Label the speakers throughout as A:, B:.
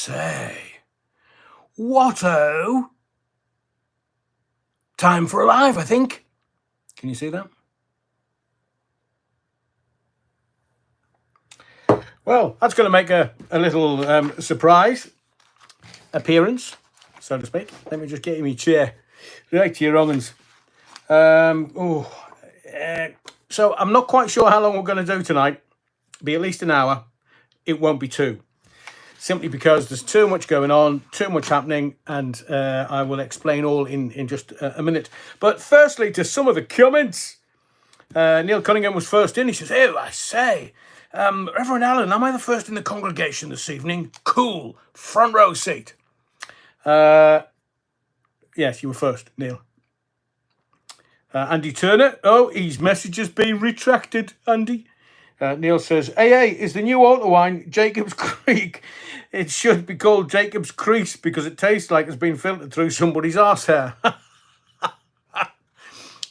A: say. Watto. Time for a live, I think. Can you see that? Well, that's going to make a little surprise appearance, so to speak. Let me just get in my chair. Right to your wrong'uns. So I'm not quite sure how long we're going to do tonight. Be at least an hour. It won't be two. Simply because there's too much going on, too much happening, and I will explain all in just a minute. But firstly, to some of the comments. Neil Cunningham was first in. He says, "Hey, I say, Reverend Allen, am I the first in the congregation this evening? Cool. Front row seat." Yes, you were first, Neil. Andy Turner. Oh, his message has been retracted, Andy. Neil says, AA is the new altar wine, Jacob's Creek. It should be called Jacob's Crease because it tastes like it's been filtered through somebody's arse hair.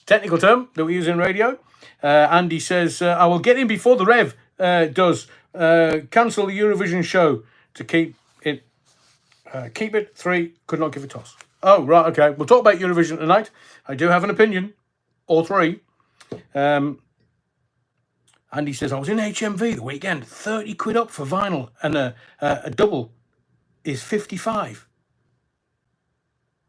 A: Technical term that we use in radio. Andy says, I will get in before the Rev does. Cancel the Eurovision show to keep it 3, could not give a toss. Oh, right, okay. We'll talk about Eurovision tonight. I do have an opinion, or 3. Andy says, I was in HMV the weekend, 30 quid up for vinyl, and a double is 55.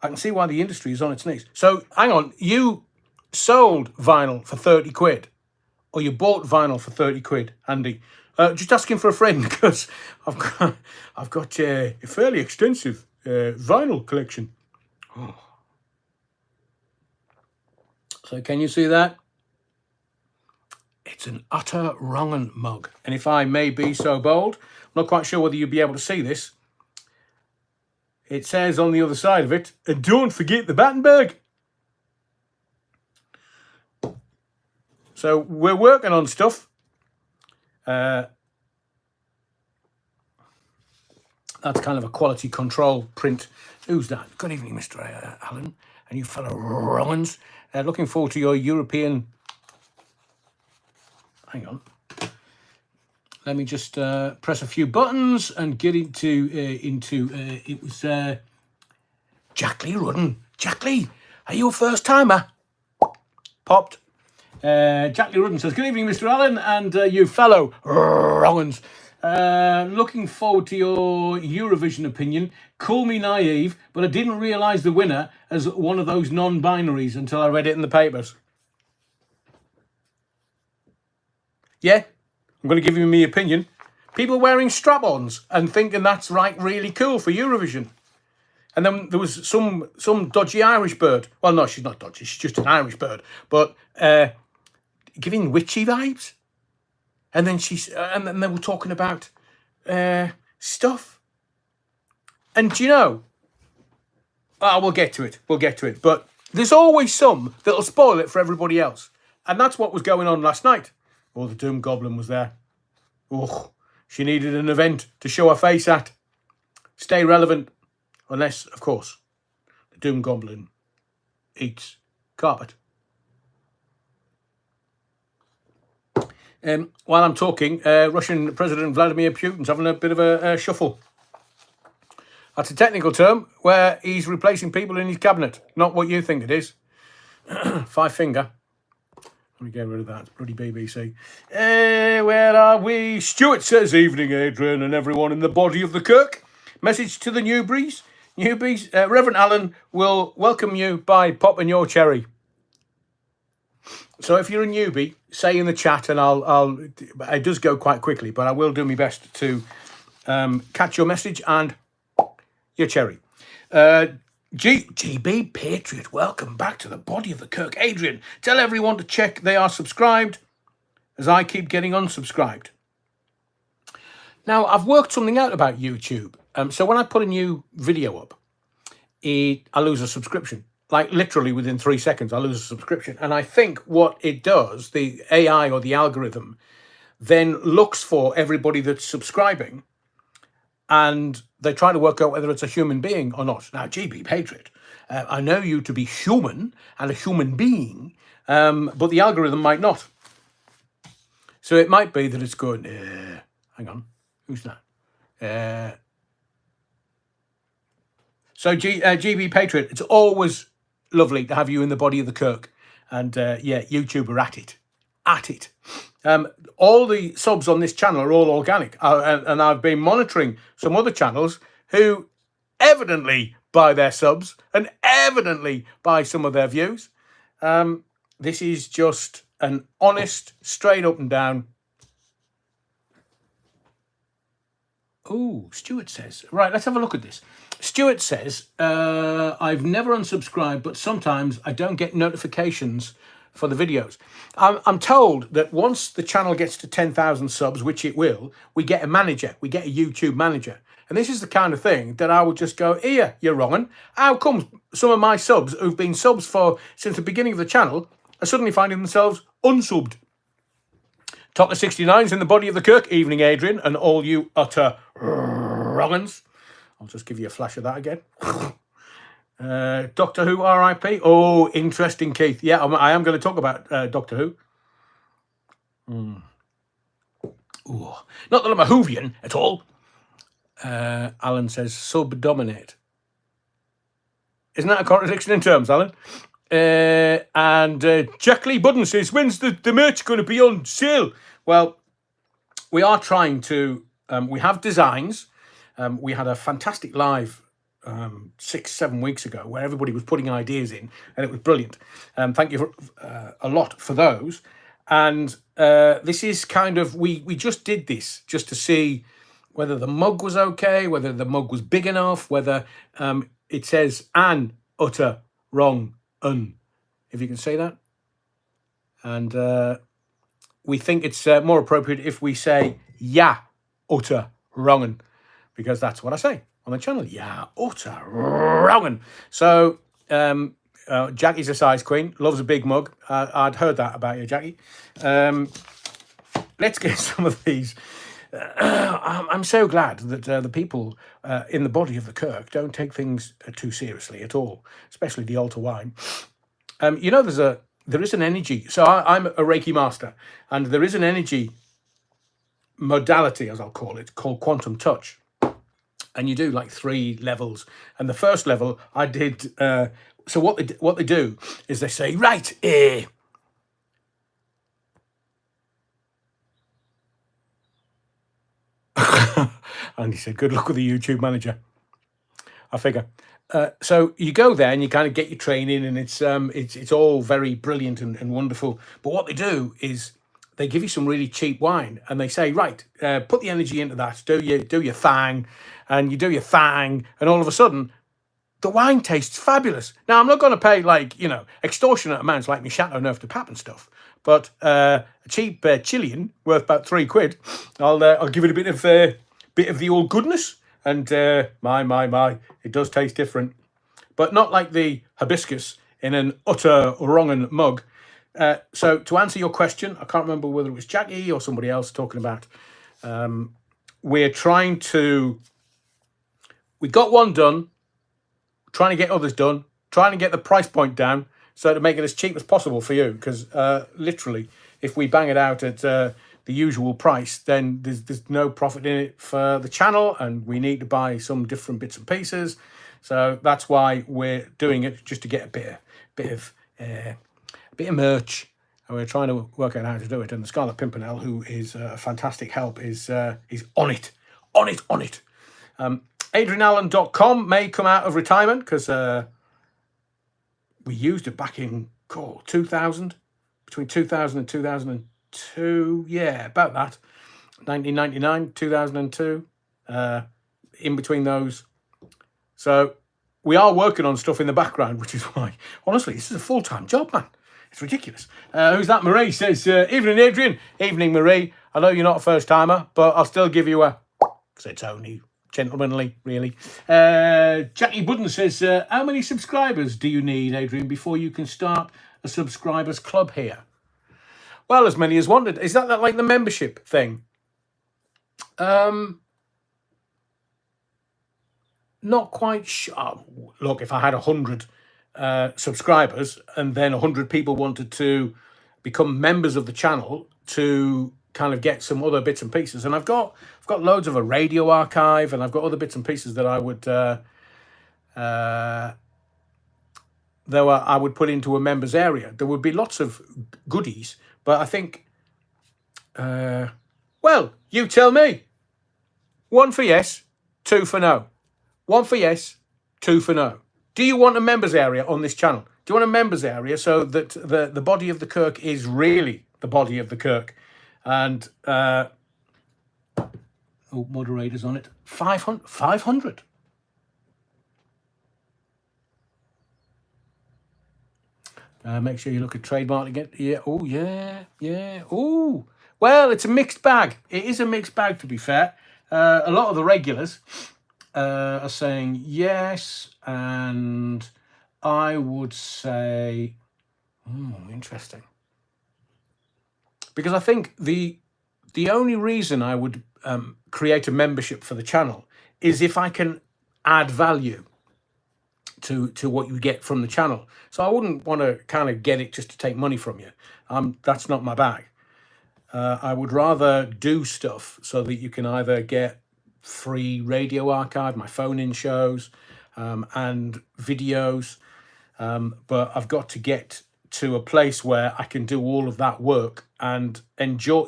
A: I can see why the industry is on its knees. So, hang on, you sold vinyl for 30 quid, or you bought vinyl for 30 quid, Andy? Just asking for a friend, because I've got a fairly extensive vinyl collection. Oh. So, can you see that? It's an utter wrong'un mug. And if I may be so bold, I'm not quite sure whether you'll be able to see this. It says on the other side of it, and don't forget the Battenberg. So we're working on stuff. That's kind of a quality control print. Who's that? Good evening, Mr. Allen. And you fellow wrong'uns. Looking forward to your European... Hang on. Let me just press a few buttons and get into it was Jack Lee Rudden. Jack Lee, are you a first timer? Popped. Jack Lee Rudden says, good evening, Mr. Allen, and you fellow wrong'uns. Looking forward to your Eurovision opinion. Call me naive, but I didn't realise the winner as one of those non-binaries until I read it in the papers. Yeah, I'm going to give you my opinion. People wearing strap-ons and thinking that's really cool for Eurovision. And then there was some dodgy Irish bird. Well, no, she's not dodgy. She's just an Irish bird. But giving witchy vibes. And then and then they were talking about stuff. And do you know? We'll get to it. But there's always some that'll spoil it for everybody else. And that's what was going on last night. Oh, the Doom Goblin was there. Oh, she needed an event to show her face at. Stay relevant. Unless, of course, the Doom Goblin eats carpet. While I'm talking, Russian President Vladimir Putin's having a bit of a shuffle. That's a technical term where he's replacing people in his cabinet. Not what you think it is. 5 finger. Let me get rid of that. It's bloody BBC. Where are we? Stuart says, evening, Adrian and everyone in the body of the Kirk. Message to the newbies. Reverend Allen will welcome you by popping your cherry. So if you're a newbie, say in the chat, and it does go quite quickly, but I will do my best to catch your message and your cherry. GB Patriot, welcome back to the body of the Kirk. Adrian, tell everyone to check they are subscribed, as I keep getting unsubscribed. Now, I've worked something out about YouTube. So when I put a new video up, I lose a subscription. Like literally within 3 seconds, I lose a subscription. And I think what it does, the AI or the algorithm, then looks for everybody that's subscribing, and they try to work out whether it's a human being or not. Now, GB Patriot, I know you to be human and a human being, but the algorithm might not. So it might be that it's going, hang on, who's that? So GB Patriot, it's always lovely to have you in the body of the Kirk. And yeah, YouTube are at it. At it. All the subs on this channel are all organic. And I've been monitoring some other channels who evidently buy their subs and evidently buy some of their views. This is just an honest, straight up and down. Oh, Stuart says, right, let's have a look at this. Stuart says, I've never unsubscribed, but sometimes I don't get notifications for the videos. I'm told that once the channel gets to 10,000 subs, which it will, we get a manager, we get a YouTube manager. And this is the kind of thing that I would just go, here, you're wrong. How come some of my subs who've been subs for since the beginning of the channel are suddenly finding themselves unsubbed? Top of 69's in the body of the Kirk. Evening, Adrian, and all you utter wrong-uns. I'll just give you a flash of that again. Doctor Who, RIP. Oh, interesting, Keith. Yeah, I am going to talk about Doctor Who. Ooh. Not that I'm a Whovian at all. Alan says, subdominate. Isn't that a contradiction in terms, Alan? And Jack Lee Budden says, when's the merch going to be on sale? Well, we are trying to, we have designs. We had a fantastic live 6-7 weeks ago where everybody was putting ideas in and it was brilliant. Thank you for, a lot for those. And this is kind of, we just did this just to see whether the mug was okay, whether the mug was big enough, whether it says an utter wrong if you can say that. And we think it's more appropriate if we say yeah utter wrongin, because that's what I say on the channel. Yeah utter wrongin. So Jackie's a size queen, loves a big mug. I'd heard that about you, Jackie. Let's get some of these. I'm so glad that the people in the body of the Kirk don't take things too seriously at all, especially the altar wine. You know, there is an energy. So I'm a Reiki master, and there is an energy modality, as I'll call it, called quantum touch. And you do like 3 levels. And the first level I did. So what they do is they say, right, and he said, good luck with the YouTube manager. I figure. So you go there and you kind of get your training, and it's all very brilliant and wonderful. But what they do is they give you some really cheap wine, and they say, right, put the energy into that, do your thang, and you do your thang, and all of a sudden the wine tastes fabulous. Now I'm not going to pay extortionate amounts like my Chateau Neuf de Pape and stuff, but a cheap Chilean worth about £3. I'll give it a bit of the old goodness. And my, it does taste different, but not like the hibiscus in an utter wrongin mug. So to answer your question, I can't remember whether it was Jackie or somebody else talking about. We're trying to. We got one done. Trying to get others done. Trying to get the price point down so to make it as cheap as possible for you. Because literally, if we bang it out at the usual price, then there's no profit in it for the channel, and we need to buy some different bits and pieces. So that's why we're doing it, just to get a bit of merch, and we're trying to work out how to do it. And the Scarlet Pimpernel, who is a fantastic help, is on it. AdrianAllen.com may come out of retirement because we used it back in 2000, between 2000 and 2002, yeah, about that, 1999, 2002, in between those. So we are working on stuff in the background, which is why, honestly, this is a full-time job, man. It's ridiculous. Who's that? Marie says, evening, Adrian. Evening, Marie. I know you're not a first-timer, but I'll still give you a, because it's only gentlemanly, really. Jackie Budden says, how many subscribers do you need, Adrian, before you can start a subscribers club here? Well, as many as wanted. Is that like the membership thing? Not quite sure. Look, if I had 100 subscribers and then 100 people wanted to become members of the channel to kind of get some other bits and pieces, and I've got loads of a radio archive, and I've got other bits and pieces that I would though I would put into a members area. There would be lots of goodies, but I think, well, you tell me. 1 for yes, 2 for no. 1 for yes, 2 for no. Do you want a members area on this channel? Do you want a members area so that the body of the Kirk is really the body of the Kirk? And, moderators on it. 500. 500. Make sure you look at trademark again. Yeah. Oh, yeah. Yeah. Oh, well, it's a mixed bag. It is a mixed bag, to be fair. A lot of the regulars are saying yes, and I would say, interesting. Because I think the only reason I would create a membership for the channel is if I can add value to what you get from the channel. So I wouldn't want to kind of get it just to take money from you. That's not my bag. I would rather do stuff so that you can either get free radio archive, my phone-in shows, and videos. But I've got to get to a place where I can do all of that work and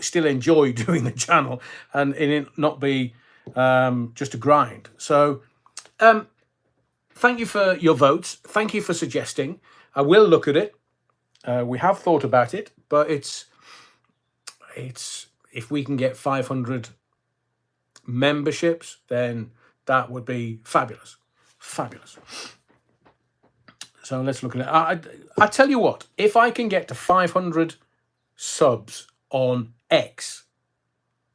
A: still enjoy doing the channel, and it not be just a grind. So thank you for your votes. Thank you for suggesting. I will look at it. We have thought about it, but it's if we can get 500 memberships, then that would be fabulous. Fabulous. So let's look at it. I tell you what, if I can get to 500 subs on X,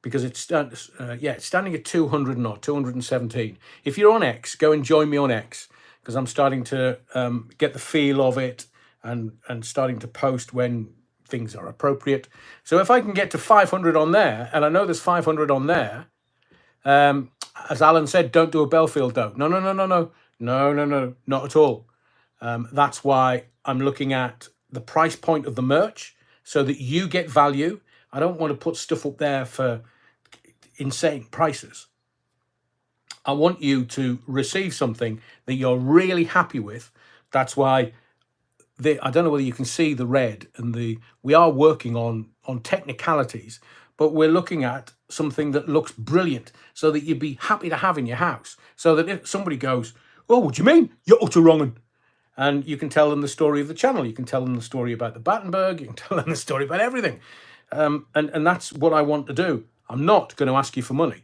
A: because it's standing at 200 and 217. If you're on X, go and join me on X, because I'm starting to get the feel of it and starting to post when things are appropriate. So if I can get to 500 on there, and I know there's 500 on there, as Alan said, don't do a Belfield though. No, not at all. That's why I'm looking at the price point of the merch so that you get value. I don't want to put stuff up there for insane prices. I want you to receive something that you're really happy with. That's why I don't know whether you can see the red and we are working on technicalities, but we're looking at something that looks brilliant so that you'd be happy to have in your house. So that if somebody goes, oh, what do you mean? You're utter wrong'un. And you can tell them the story of the channel. You can tell them the story about the Battenberg. You can tell them the story about everything. And that's what I want to do. I'm not going to ask you for money.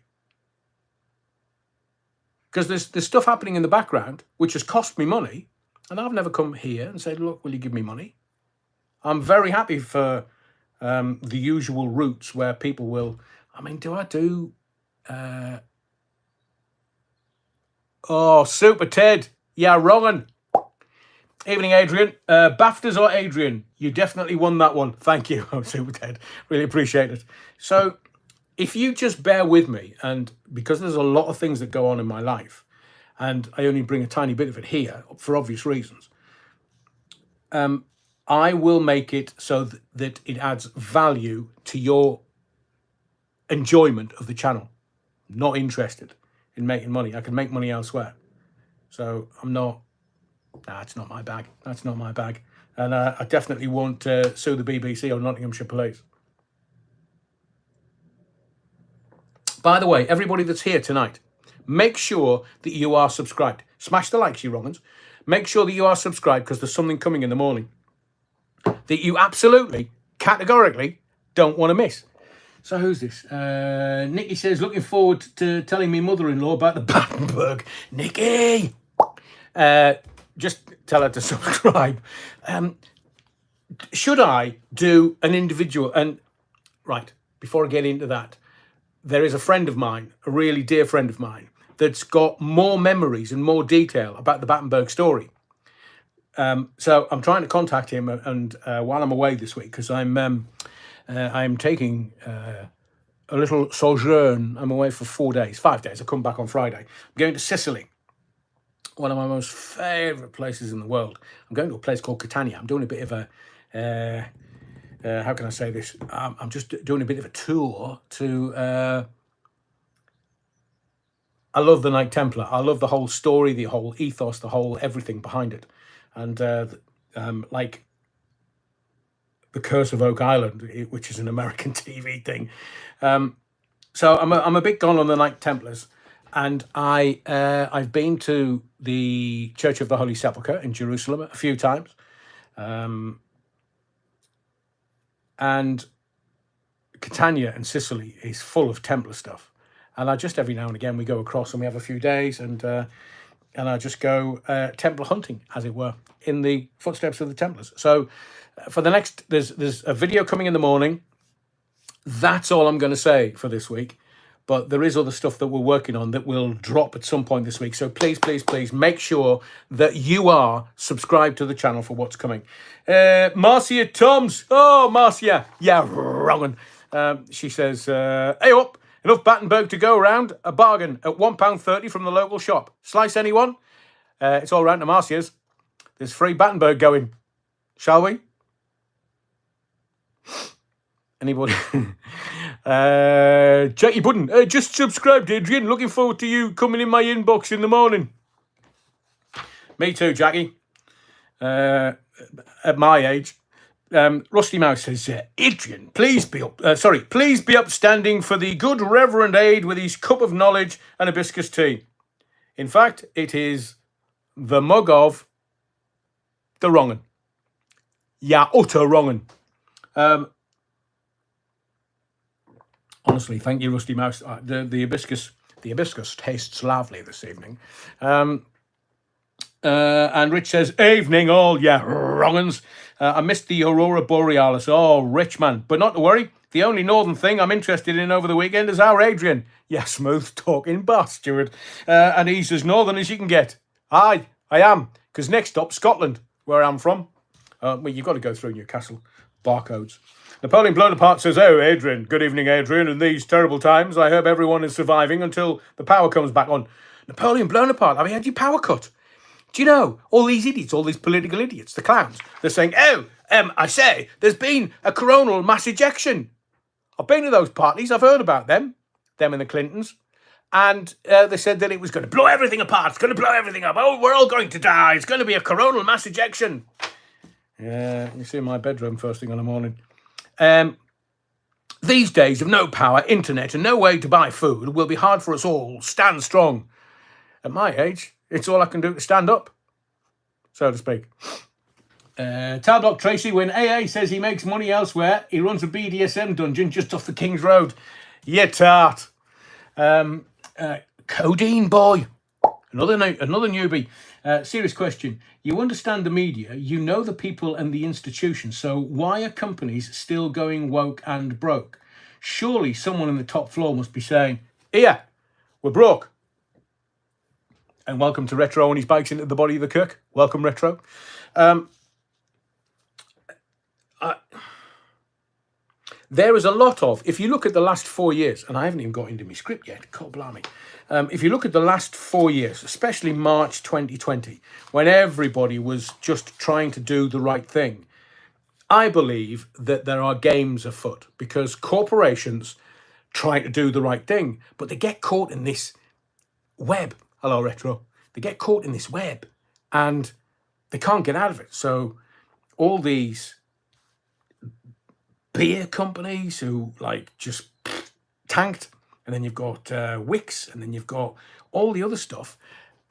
A: Because there's stuff happening in the background which has cost me money. And I've never come here and said, look, will you give me money? I'm very happy for the usual routes where people will... I mean, do I do... Oh, Super Ted. Yeah, wrong'un. Evening, Adrian. BAFTAs or Adrian? You definitely won that one. Thank you. Oh, Super Ted. Really appreciate it. So if you just bear with me, and because there's a lot of things that go on in my life, and I only bring a tiny bit of it here for obvious reasons, I will make it so that it adds value to your enjoyment of the channel. I'm not interested in making money. I can make money elsewhere. So I'm not... It's not my bag. That's not my bag. And I definitely won't sue the BBC or Nottinghamshire Police. By the way, everybody that's here tonight, make sure that you are subscribed. Smash the likes, you wrong'uns. Make sure that you are subscribed, because there's something coming in the morning that you absolutely, categorically don't want to miss. So who's this? Nikki says, looking forward to telling me mother-in-law about the Battenberg. Nikki! Just tell her to subscribe. Should I do an individual? And right, before I get into that, there is a friend of mine, a really dear friend of mine, that's got more memories and more detail about the Battenberg story. So I'm trying to contact him, and while I'm away this week, because I'm taking a little sojourn. I'm away for 5 days. I come back on Friday. I'm going to Sicily. One of my most favourite places in the world. I'm going to a place called Catania. I'm doing a bit of a, how can I say this? I'm just doing a bit of a tour to I love the Knight Templar. I love the whole story, the whole ethos, the whole everything behind it. And like The Curse of Oak Island, which is an American TV thing. So I'm a big gun on the Knight Templars, and I've been to the Church of the Holy Sepulchre in Jerusalem a few times, and Catania and Sicily is full of Templar stuff. And I just every now and again we go across and we have a few days, and I just go Templar hunting, as it were, in the footsteps of the Templars. So for the next, there's a video coming in the morning. That's all I'm going to say for this week. But there is other stuff that we're working on that will drop at some point this week. So please, please, please make sure that you are subscribed to the channel for what's coming. Marcia Toms. Oh, Marcia. Yeah, wrong. She says, hey up, enough Battenberg to go around. A bargain at £1.30 from the local shop. Slice anyone? It's all round to Marcia's. There's free Battenberg going. Shall we? Anybody? Jackie Budden. Just subscribed, Adrian. Looking forward to you coming in my inbox in the morning. Me too, Jackie. At my age. Rusty Mouse says, Adrian, please be upstanding for the good Reverend Aid with his cup of knowledge and hibiscus tea. In fact, it is the mug of the wrong'un. Yeah, utter wrong'un. Honestly, thank you, Rusty Mouse. The hibiscus tastes lovely this evening. And Rich says, evening all, yeah, wrong'uns. I missed the Aurora Borealis. Oh, Rich, man. But not to worry. The only northern thing I'm interested in over the weekend is our Adrian. Yeah, smooth talking boss, Stuart. And he's as northern as you can get. Aye, I am. Because next stop, Scotland, where I'm from. Well, you've got to go through Newcastle. Barcodes. Napoleon Bonaparte says, oh, Adrian. Good evening, Adrian. In these terrible times, I hope everyone is surviving until the power comes back on. Napoleon Bonaparte, have you had your power cut? Do you know, all these idiots, all these political idiots, the clowns, they're saying, I say, there's been a coronal mass ejection. I've been to those parties. I've heard about them and the Clintons. And they said that it was going to blow everything apart. It's going to blow everything up. Oh, we're all going to die. It's going to be a coronal mass ejection. Yeah, you see in my bedroom first thing in the morning. These days of no power, internet, and no way to buy food will be hard for us all. Stand strong. At my age, it's all I can do to stand up, so to speak. Talbot Tracy, when AA says he makes money elsewhere, he runs a BDSM dungeon just off the King's Road. Yeah, tart. Codeine boy. Another newbie. Serious question. You understand the media, you know the people and the institutions, so why are companies still going woke and broke? Surely someone in the top floor must be saying, here, we're broke. And welcome to Retro on his bikes into the body of the Kirk. Welcome, Retro. There is a lot of, if you look at the last 4 years, and I haven't even got into my script yet, God blimey. If you look at the last 4 years, especially March 2020, when everybody was just trying to do the right thing, I believe that there are games afoot because corporations try to do the right thing, but they get caught in this web. Hello, Retro. They get caught in this web and they can't get out of it. So all these beer companies who just tanked, and then you've got Wix, and then you've got all the other stuff,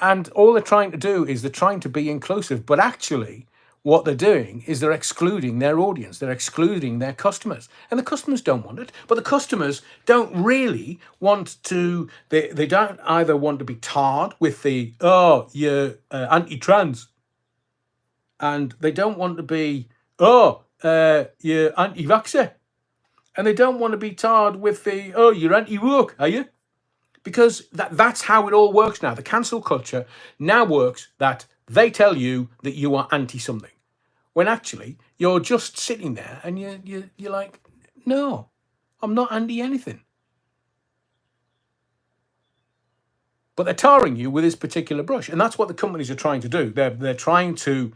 A: and all they're trying to do is they're trying to be inclusive, but actually what they're doing is they're excluding their audience, they're excluding their customers, and the customers don't want it, but the customers don't really want to, they don't either want to be tarred with the, you're anti-trans, and they don't want to be, you're anti-vaxxer. And they don't want to be tarred with the, you're anti-woke, are you? Because that's how it all works now. The cancel culture now works that they tell you that you are anti-something. When actually, you're just sitting there and you're like, no, I'm not anti-anything. But they're tarring you with this particular brush. And that's what the companies are trying to do. They're trying to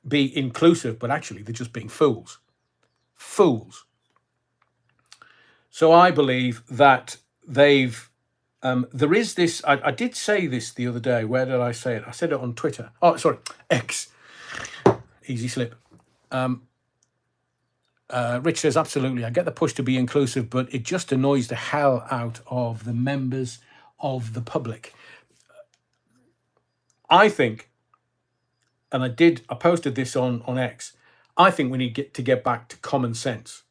A: be inclusive, but actually they're just being fools. Fools. So I believe that they've There is this. I did say this the other day. Where did I say it? I said it on Twitter. Oh, sorry, X. Easy slip. Rich says, absolutely. I get the push to be inclusive, but it just annoys the hell out of the members of the public. I think, and I posted this on X, I think we need to get back to common sense.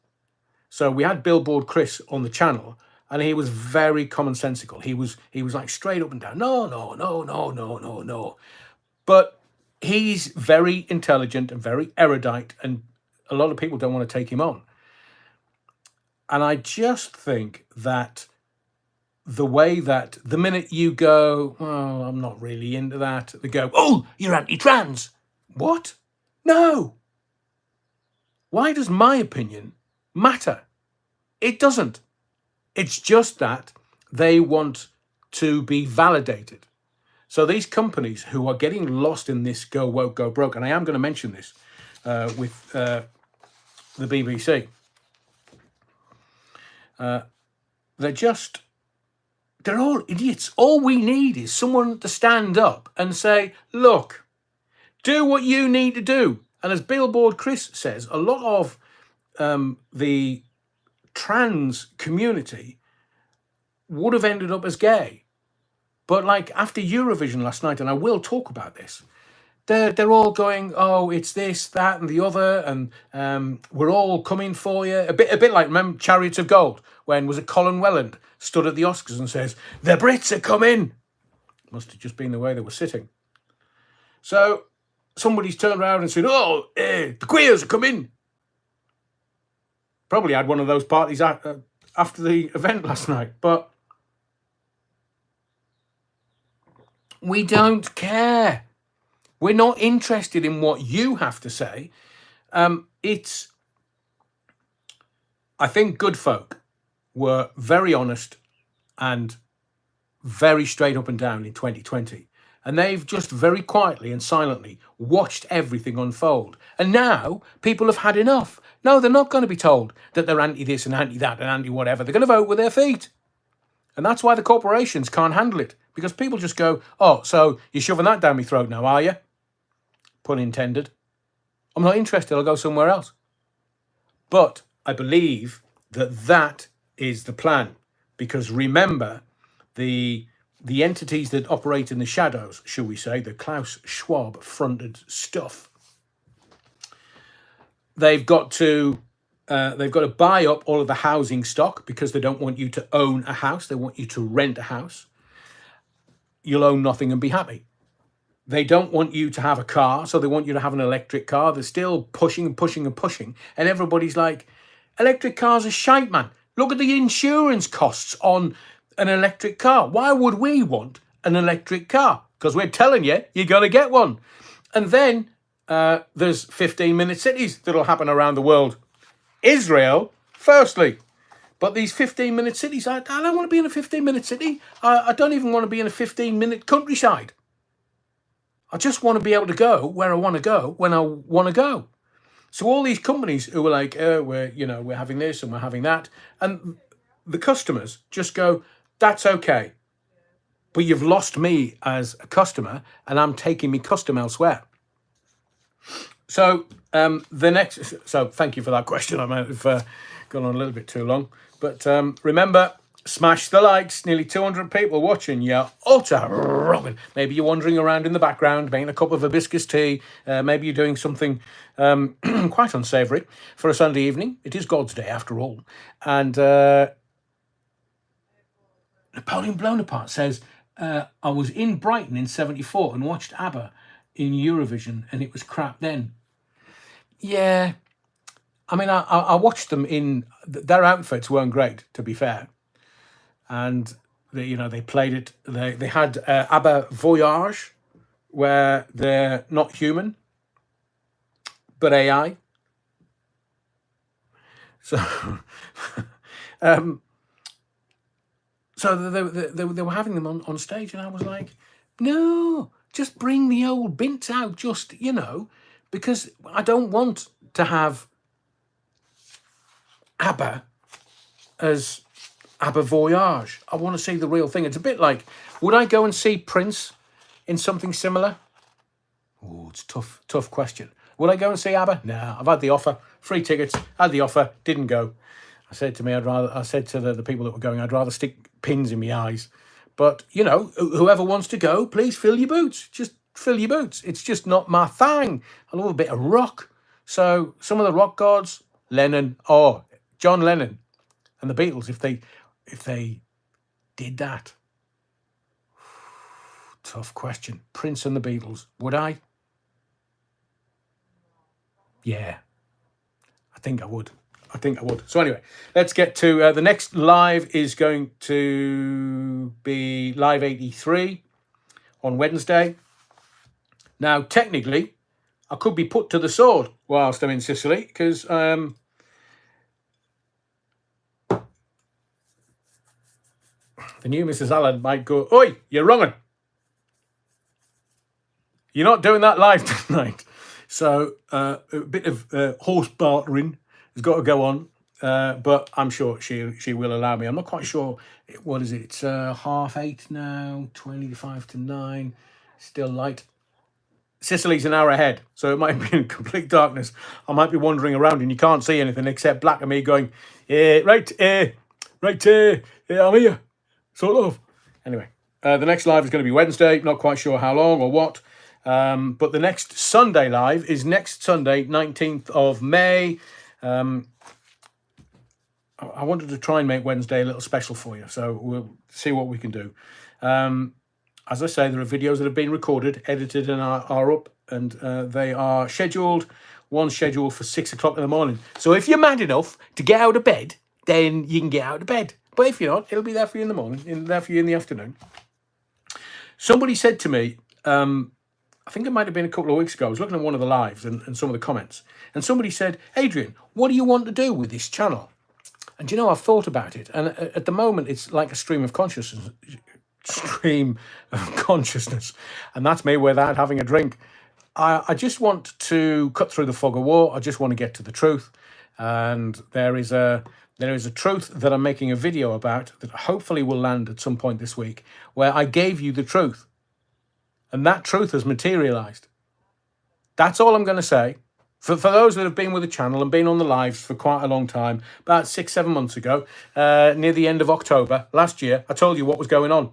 A: So we had Billboard Chris on the channel, and he was very commonsensical. He was like straight up and down. No. But he's very intelligent and very erudite, and a lot of people don't want to take him on. And I just think that the way that the minute you go, well, I'm not really into that, they go, oh, you're anti-trans. What? No. Why does my opinion matter? It doesn't. It's just that they want to be validated. So these companies who are getting lost in this go woke, go broke, and I am going to mention this with the BBC, they're all idiots. All we need is someone to stand up and say, look, do what you need to do. And as Billboard Chris says, a lot of the trans community would have ended up as gay. But like after Eurovision last night, and I will talk about this, they're all going, oh, it's this, that, and the other, and we're all coming for you. A bit like, remember Chariots of Gold, when was it Colin Welland stood at the Oscars and says, the Brits are coming. Must have just been the way they were sitting. So somebody's turned around and said, oh, the queers are coming. Probably had one of those parties after the event last night, but we don't care. We're not interested in what you have to say. I think good folk were very honest and very straight up and down in 2020. And they've just very quietly and silently watched everything unfold. And now people have had enough. No, they're not going to be told that they're anti this and anti that and anti whatever. They're going to vote with their feet. And that's why the corporations can't handle it. Because people just go, oh, so you're shoving that down my throat now, are you? Pun intended. I'm not interested. I'll go somewhere else. But I believe that is the plan. Because remember, the entities that operate in the shadows, shall we say, the Klaus Schwab fronted stuff, they've got to buy up all of the housing stock because they don't want you to own a house. They want you to rent a house. You'll own nothing and be happy. They don't want you to have a car, so they want you to have an electric car. They're still pushing and pushing and pushing. And everybody's like, electric cars are shite, man. Look at the insurance costs on an electric car. Why would we want an electric car? Because we're telling you, you're going to get one. And then there's 15-minute cities that'll happen around the world. Israel, firstly. But these 15-minute cities, I don't want to be in a 15-minute city. I don't even want to be in a 15-minute countryside. I just want to be able to go where I want to go when I want to go. So all these companies who are like, we're having this and we're having that, and the customers just go, that's okay. But you've lost me as a customer, and I'm taking me custom elsewhere. So so thank you for that question. I might have gone on a little bit too long. But remember, smash the likes. Nearly 200 people watching. You're utter rocking. Maybe you're wandering around in the background, making a cup of hibiscus tea. Maybe you're doing something quite unsavoury for a Sunday evening. It is God's day, after all. And Napoleon Bonaparte says, I was in Brighton in 74 and watched ABBA in Eurovision, and it was crap then. Yeah. I mean, I watched them in... Their outfits weren't great, to be fair. And, they played it... They had ABBA Voyage, where they're not human, but AI. So... So they were having them on stage, and I was like, no, just bring the old bints out, just, because I don't want to have ABBA as ABBA Voyage. I want to see the real thing. It's a bit like, would I go and see Prince in something similar? Oh, it's tough question. Would I go and see ABBA? Nah, I've had the offer, free tickets, had the offer, didn't go. I said to the people that were going, I'd rather stick pins in my eyes. But, you know, whoever wants to go, please fill your boots. Just fill your boots. It's just not my thing. I love a bit of rock. So some of the rock gods, John Lennon and the Beatles, if they did that. Tough question. Prince and the Beatles, would I? Yeah, I think I would. So anyway, let's get to the next live is going to be Live 83 on Wednesday. Now, technically, I could be put to the sword whilst I'm in Sicily because the new Mrs. Allen might go, "Oi, you're wrong. You're not doing that live tonight." So a bit of horse bartering has got to go on, but I'm sure she will allow me. I'm not quite sure. What is it? It's 8:30 now, 25 to 9. Still light. Sicily's an hour ahead, so it might be in complete darkness. I might be wandering around and you can't see anything except black and me going, right, I'm here, sort of. Anyway, the next live is going to be Wednesday. Not quite sure how long or what. But the next Sunday live is next Sunday, 19th of May. I wanted to try and make Wednesday a little special for you, so we'll see what we can do. As I say, there are videos that have been recorded, edited, and are up, and they are scheduled. One scheduled for 6 o'clock in the morning. So if you're mad enough to get out of bed, then you can get out of bed. But if you're not, it'll be there for you in the morning, there for you in the afternoon. Somebody said to me, I think it might have been a couple of weeks ago, I was looking at one of the lives and some of the comments, and somebody said, "Adrian, what do you want to do with this channel?" And you know, I've thought about it, and at the moment it's like a stream of consciousness, and that's me without having a drink. I just want to cut through the fog of war. I just want to get to the truth, and there is a truth that I'm making a video about that hopefully will land at some point this week, where I gave you the truth. And that truth has materialized. That's all I'm going to say. For those that have been with the channel and been on the lives for quite a long time, about 6-7 months ago, near the end of October last year, I told you what was going on.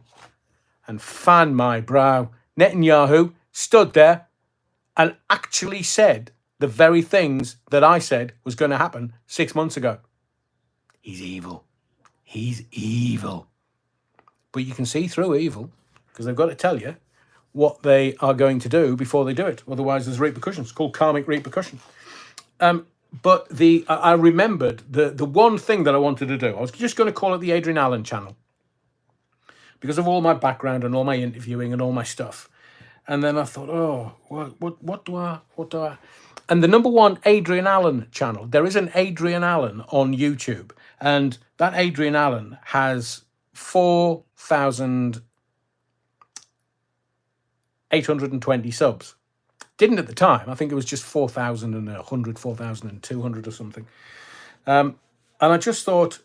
A: And fan my brow, Netanyahu stood there and actually said the very things that I said was going to happen 6 months ago. He's evil. He's evil. But you can see through evil because they've got to tell you what they are going to do before they do it. Otherwise, there's repercussions. It's called karmic repercussion. But I remembered the one thing that I wanted to do. I was just going to call it the Adrian Allen channel because of all my background and all my interviewing and all my stuff. And then I thought, oh, what do I? And the number one Adrian Allen channel, there is an Adrian Allen on YouTube, and that Adrian Allen has 4,820 subs. Didn't at the time. I think it was just 4,100, 4,200 or something. And I just thought,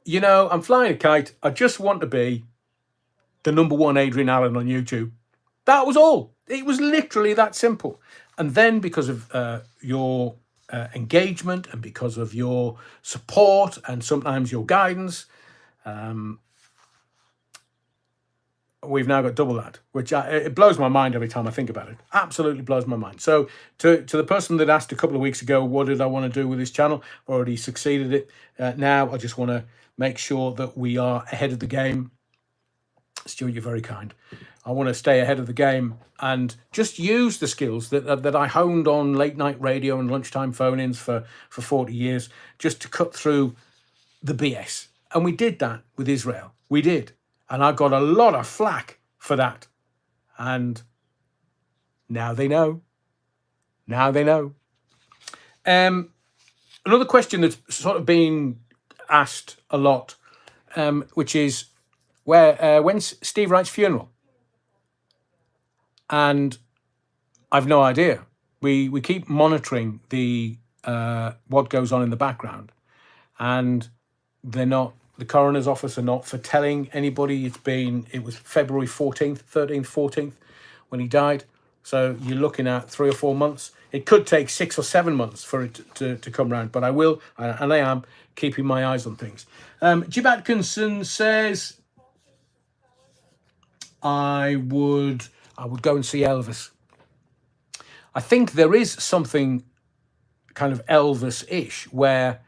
A: you know, I'm flying a kite. I just want to be the number one Adrian Allen on YouTube. That was all. It was literally that simple. And then because of your engagement and because of your support and sometimes your guidance, we've now got double that, which it blows my mind every time I think about it. Absolutely blows my mind. So to the person that asked a couple of weeks ago, what did I want to do with this channel? I've already succeeded it. Now I just want to make sure that we are ahead of the game. Stuart, you're very kind. I want to stay ahead of the game and just use the skills that I honed on late night radio and lunchtime phone-ins for 40 years, just to cut through the BS. And we did that with Israel. We did. And I got a lot of flack for that. And now they know. Now they know. Another question that's sort of been asked a lot, which is, when's Steve Wright's funeral? And I've no idea. We keep monitoring the what goes on in the background, and there's the coroner's office or not for telling anybody. It was February 14th, 13th, 14th when he died. So you're looking at 3 or 4 months. It could take 6 or 7 months for it to come round, but I will, and I am keeping my eyes on things. Jim Atkinson says, I would go and see Elvis. I think there is something kind of Elvis-ish where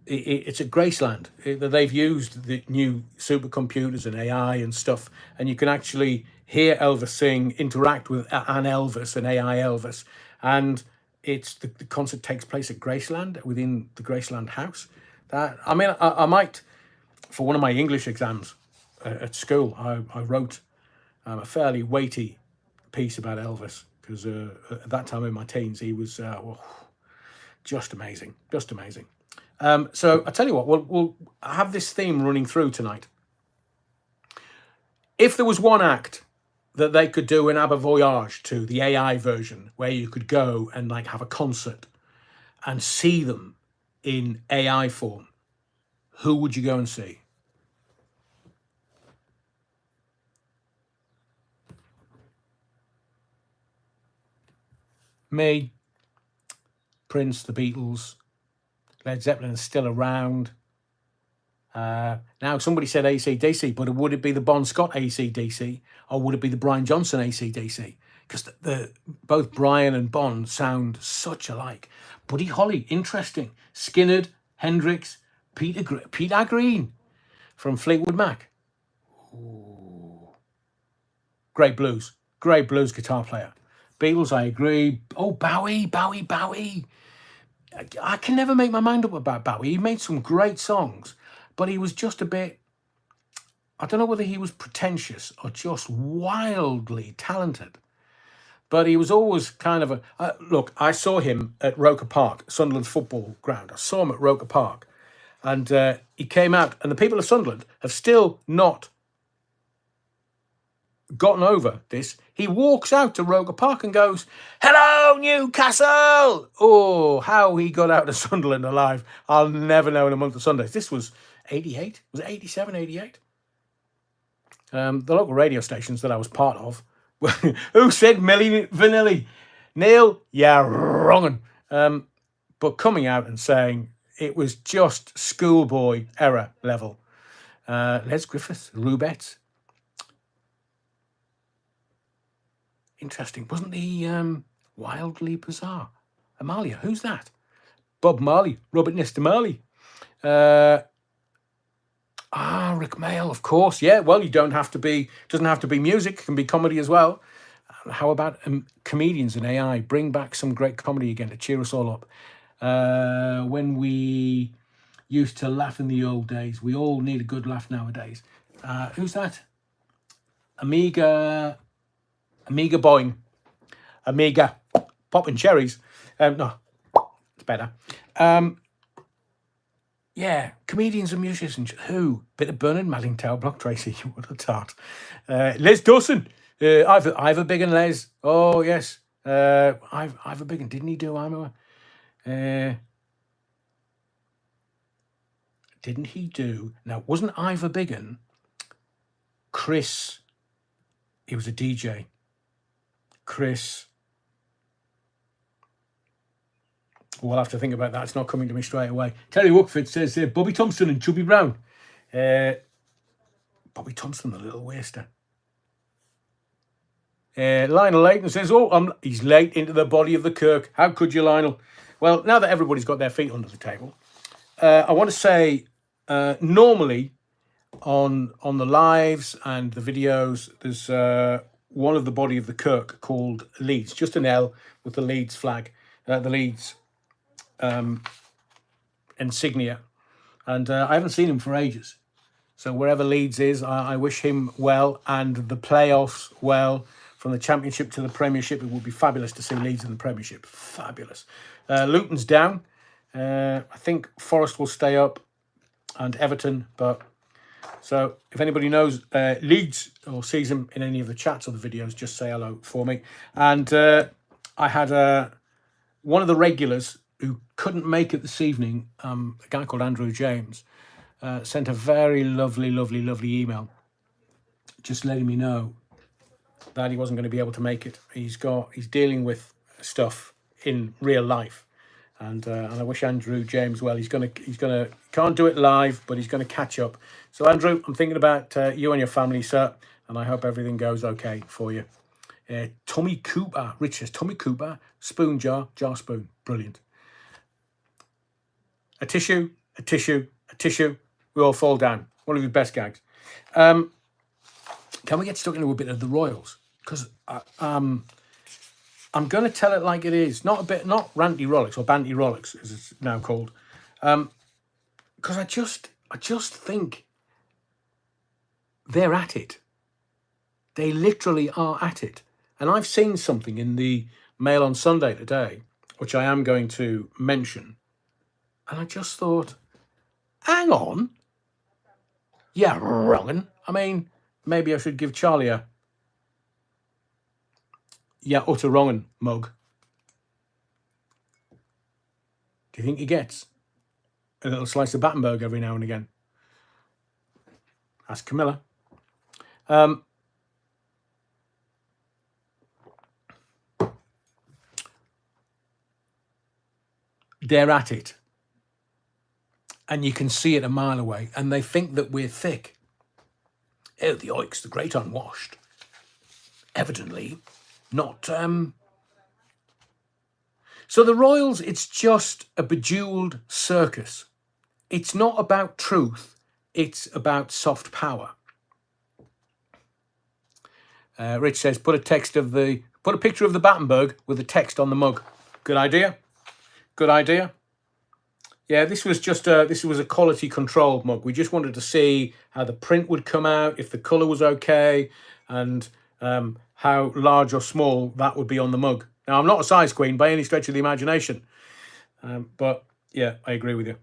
A: it's at Graceland that they've used the new supercomputers and AI and stuff, and you can actually hear Elvis sing, interact with an Elvis, an AI Elvis, and it's the concert takes place at Graceland, within the Graceland house. That I might, for one of my English exams at school, I wrote a fairly weighty piece about Elvis, because at that time in my teens he was just amazing, just amazing. So I tell you what, we'll have this theme running through tonight. If there was one act that they could do an ABBA Voyage to, the AI version, where you could go and like have a concert and see them in AI form, who would you go and see? Me, Prince, the Beatles, Led Zeppelin is still around. Now, somebody said AC/DC, but would it be the Bon Scott AC/DC, or would it be the Brian Johnson AC/DC? Because both Brian and Bon sound such alike. Buddy Holly, interesting. Skinner, Hendrix, Peter Green from Fleetwood Mac. Ooh. Great blues guitar player. Beatles, I agree. Oh, Bowie. I can never make my mind up about Bowie. He made some great songs, but he was just a bit, I don't know whether he was pretentious or just wildly talented. But he was always kind of look, I saw him at Roker Park, Sunderland's football ground. I saw him at Roker Park, and he came out, and the people of Sunderland have still not gotten over this. He walks out to Roker Park and goes, "Hello, Newcastle!" Oh, how he got out of Sunderland alive, I'll never know in a month of Sundays. This was 88? Was it 87, 88? The local radio stations that I was part of, who said Milli Vanilli? Neil, yeah, wrong. But coming out and saying it was just schoolboy error level. Les Griffiths, Rubettes. Interesting. Wasn't he wildly bizarre? Amalia, who's that? Bob Marley, Robert Nesta Marley. Rick Mail, of course. Yeah, well, doesn't have to be music, it can be comedy as well. How about comedians and AI? Bring back some great comedy again to cheer us all up. When we used to laugh in the old days, we all need a good laugh nowadays. Who's that? Amiga Boing. Amiga popping cherries. No, it's better. Yeah, comedians and musicians. Who? Bit of Bernard Maddington, Block Tracy. You would have thought. Les Dawson. Ivor Big and Les. Oh, yes. Ivor Big and didn't he do I'm didn't he do? Now, wasn't Ivor Biggin Chris? He was a DJ. Chris. We'll have to think about that. It's not coming to me straight away. Terry Wookford says Bobby Thompson and Chubby Brown. Bobby Thompson, the little waster. Lionel Layton says, he's late into the body of the Kirk. How could you, Lionel? Well, now that everybody's got their feet under the table, I want to say, normally on the lives and the videos, there's one of the body of the Kirk called Leeds, just an L with the Leeds flag, the Leeds insignia, and I haven't seen him for ages. So wherever Leeds is, I wish him well, and the playoffs well. From the Championship to the Premiership, it would be fabulous to see Leeds in the Premiership. Fabulous. Luton's down. I think Forest will stay up, and Everton. But so if anybody knows Leeds or sees him in any of the chats or the videos, just say hello for me. And I had one of the regulars who couldn't make it this evening, a guy called Andrew James, sent a very lovely email just letting me know that he wasn't going to be able to make it. He's dealing with stuff in real life, and I wish Andrew James well. He's gonna can't do it live, but he's gonna catch up. So Andrew, I'm thinking about you and your family, sir, and I hope everything goes okay for you. Tommy Cooper, Rich says, Tommy Cooper, spoon jar spoon, brilliant. A tissue, we all fall down. One of your best gags. Can we get stuck into a bit of the Royals? Because I'm going to tell it like it is. Not Ranty Rolex or Banty Rolex, as it's now called. Because I just think they're at it. They literally are at it. And I've seen something in the Mail on Sunday today, which I am going to mention. And I just thought, hang on. Yeah, wrongin'. I mean, maybe I should give Charlie a utter wrongin' mug. Do you think he gets a little slice of Battenberg every now and again? Ask Camilla. They're at it. And you can see it a mile away. And they think that we're thick. Oh, the Oiks, the great unwashed. Evidently not. So the Royals, it's just a bejeweled circus. It's not about truth. It's about soft power. Rich says, put a picture of the Battenberg with the text on the mug. Good idea. Good idea. Yeah, this was a quality control mug. We just wanted to see how the print would come out, if the colour was okay, and how large or small that would be on the mug. Now, I'm not a size queen by any stretch of the imagination, but yeah, I agree with you.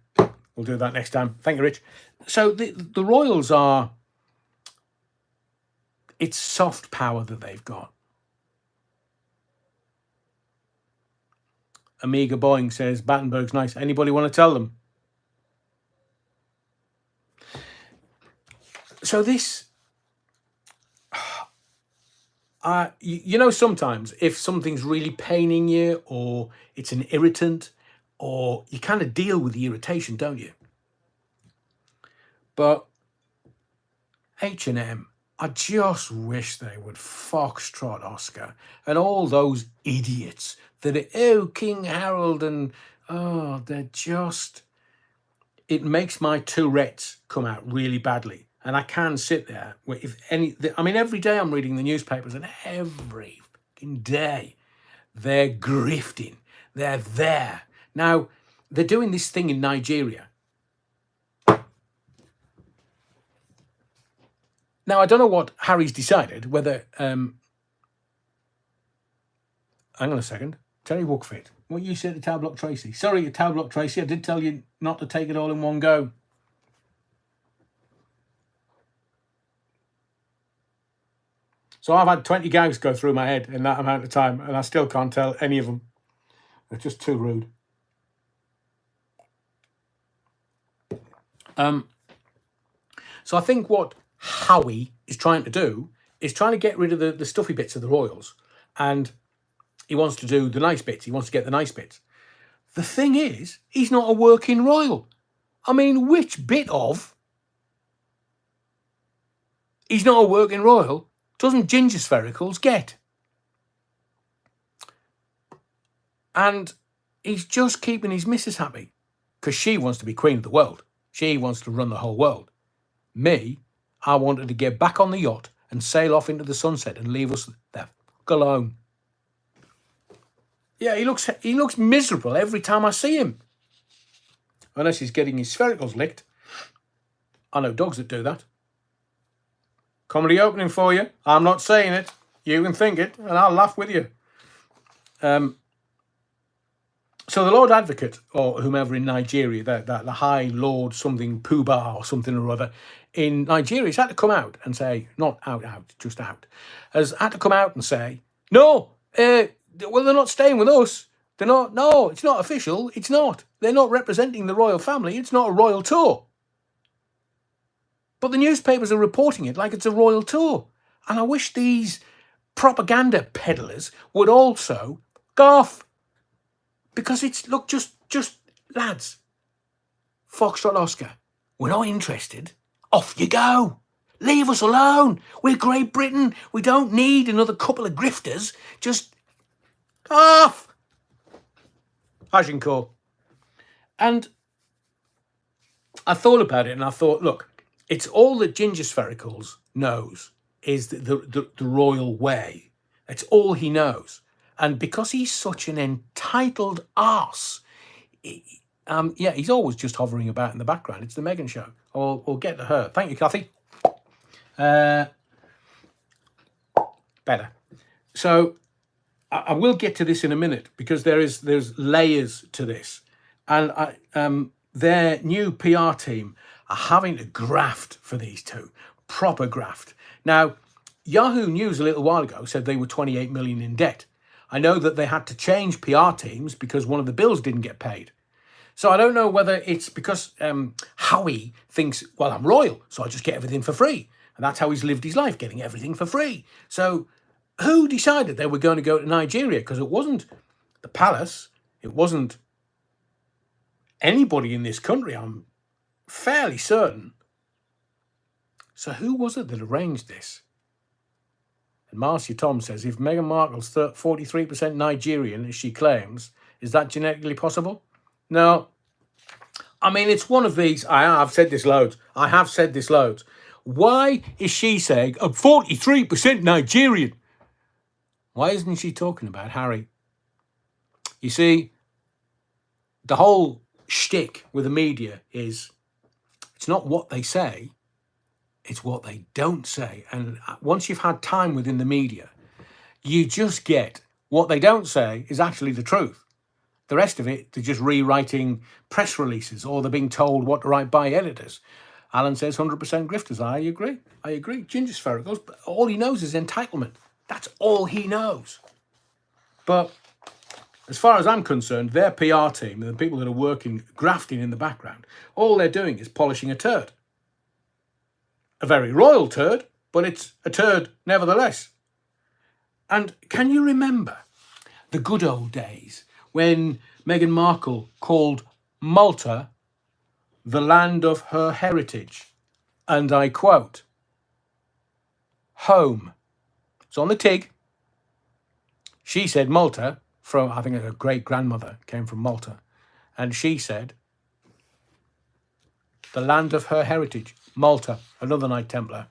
A: We'll do that next time. Thank you, Rich. So the Royals it's soft power that they've got. Amiga Boeing says, Battenberg's nice. Anybody want to tell them? So this, sometimes if something's really paining you or it's an irritant, or you kind of deal with the irritation, don't you? But H&M, I just wish they would foxtrot Oscar and all those idiots that King Harold and they're just, it makes my Tourette's come out really badly. And I can sit there every day I'm reading the newspapers, and every fucking day they're grifting. They're there. Now, they're doing this thing in Nigeria. Now, I don't know what Harry's decided, whether... hang on a second. Terry Wookfit, what you said to Tower Block Tracy. Sorry, Tower Block Tracy, I did tell you not to take it all in one go. So I've had 20 gags go through my head in that amount of time, and I still can't tell any of them. They're just too rude. So I think what Howie is trying to do is trying to get rid of the stuffy bits of the Royals, and he wants to do the nice bits. He wants to get the nice bits. The thing is, he's not a working Royal. I mean, which bit of he's not a working Royal doesn't Ginger Sphericals get? And he's just keeping his missus happy because she wants to be queen of the world. She wants to run the whole world. Me, I wanted to get back on the yacht and sail off into the sunset and leave us there alone. Yeah, he looks miserable every time I see him. Unless he's getting his sphericals licked. I know dogs that do that. Comedy opening for you. I'm not saying it. You can think it, and I'll laugh with you. So the Lord Advocate, or whomever in Nigeria, the High Lord something Pooh-Bah or something or other, in Nigeria, has had to come out and say, not out, just out, has had to come out and say, no, well, they're not staying with us. They're not. No, it's not official. It's not. They're not representing the royal family. It's not a royal tour. But the newspapers are reporting it like it's a royal tour. And I wish these propaganda peddlers would also garf. Because it's, look, just lads, Foxtrot Oscar, we're not interested. Off you go. Leave us alone. We're Great Britain. We don't need another couple of grifters. Just off. Agincourt. And I thought about it and I thought, look, it's all that Ginger Sphericals knows is the royal way. It's all he knows. And because he's such an entitled arse, he's always just hovering about in the background. It's the Meghan show. Or get to her. Thank you, Kathy. Better. So I will get to this in a minute because there's layers to this. And their new PR team are having to graft for these two. Proper graft. Now, Yahoo News a little while ago said they were 28 million in debt. I know that they had to change PR teams because one of the bills didn't get paid. So I don't know whether it's because Howie thinks, well, I'm royal, so I just get everything for free. And that's how he's lived his life, getting everything for free. So who decided they were going to go to Nigeria? Because it wasn't the palace. It wasn't anybody in this country, I'm fairly certain. So who was it that arranged this? And Marcia Tom says, if Meghan Markle's 43% Nigerian, as she claims, is that genetically possible? No. I mean, it's one of these. I have said this loads. Why is she saying, I'm 43% Nigerian? Why isn't she talking about Harry? You see, the whole shtick with the media is it's not what they say, it's what they don't say. And once you've had time within the media, you just get what they don't say is actually the truth. The rest of it, they're just rewriting press releases or they're being told what to write by editors. Alan says 100% grifters. I agree. Ginger Sphericals, but all he knows is entitlement. That's all he knows. But as far as I'm concerned, their PR team and the people that are working, grafting in the background, all they're doing is polishing a turd. A very royal turd, but it's a turd nevertheless. And can you remember the good old days when Meghan Markle called Malta the land of her heritage? And I quote, home. It's on the TIG. She said Malta, from, I think her great-grandmother came from Malta. And she said, the land of her heritage, Malta, another Knight Templar.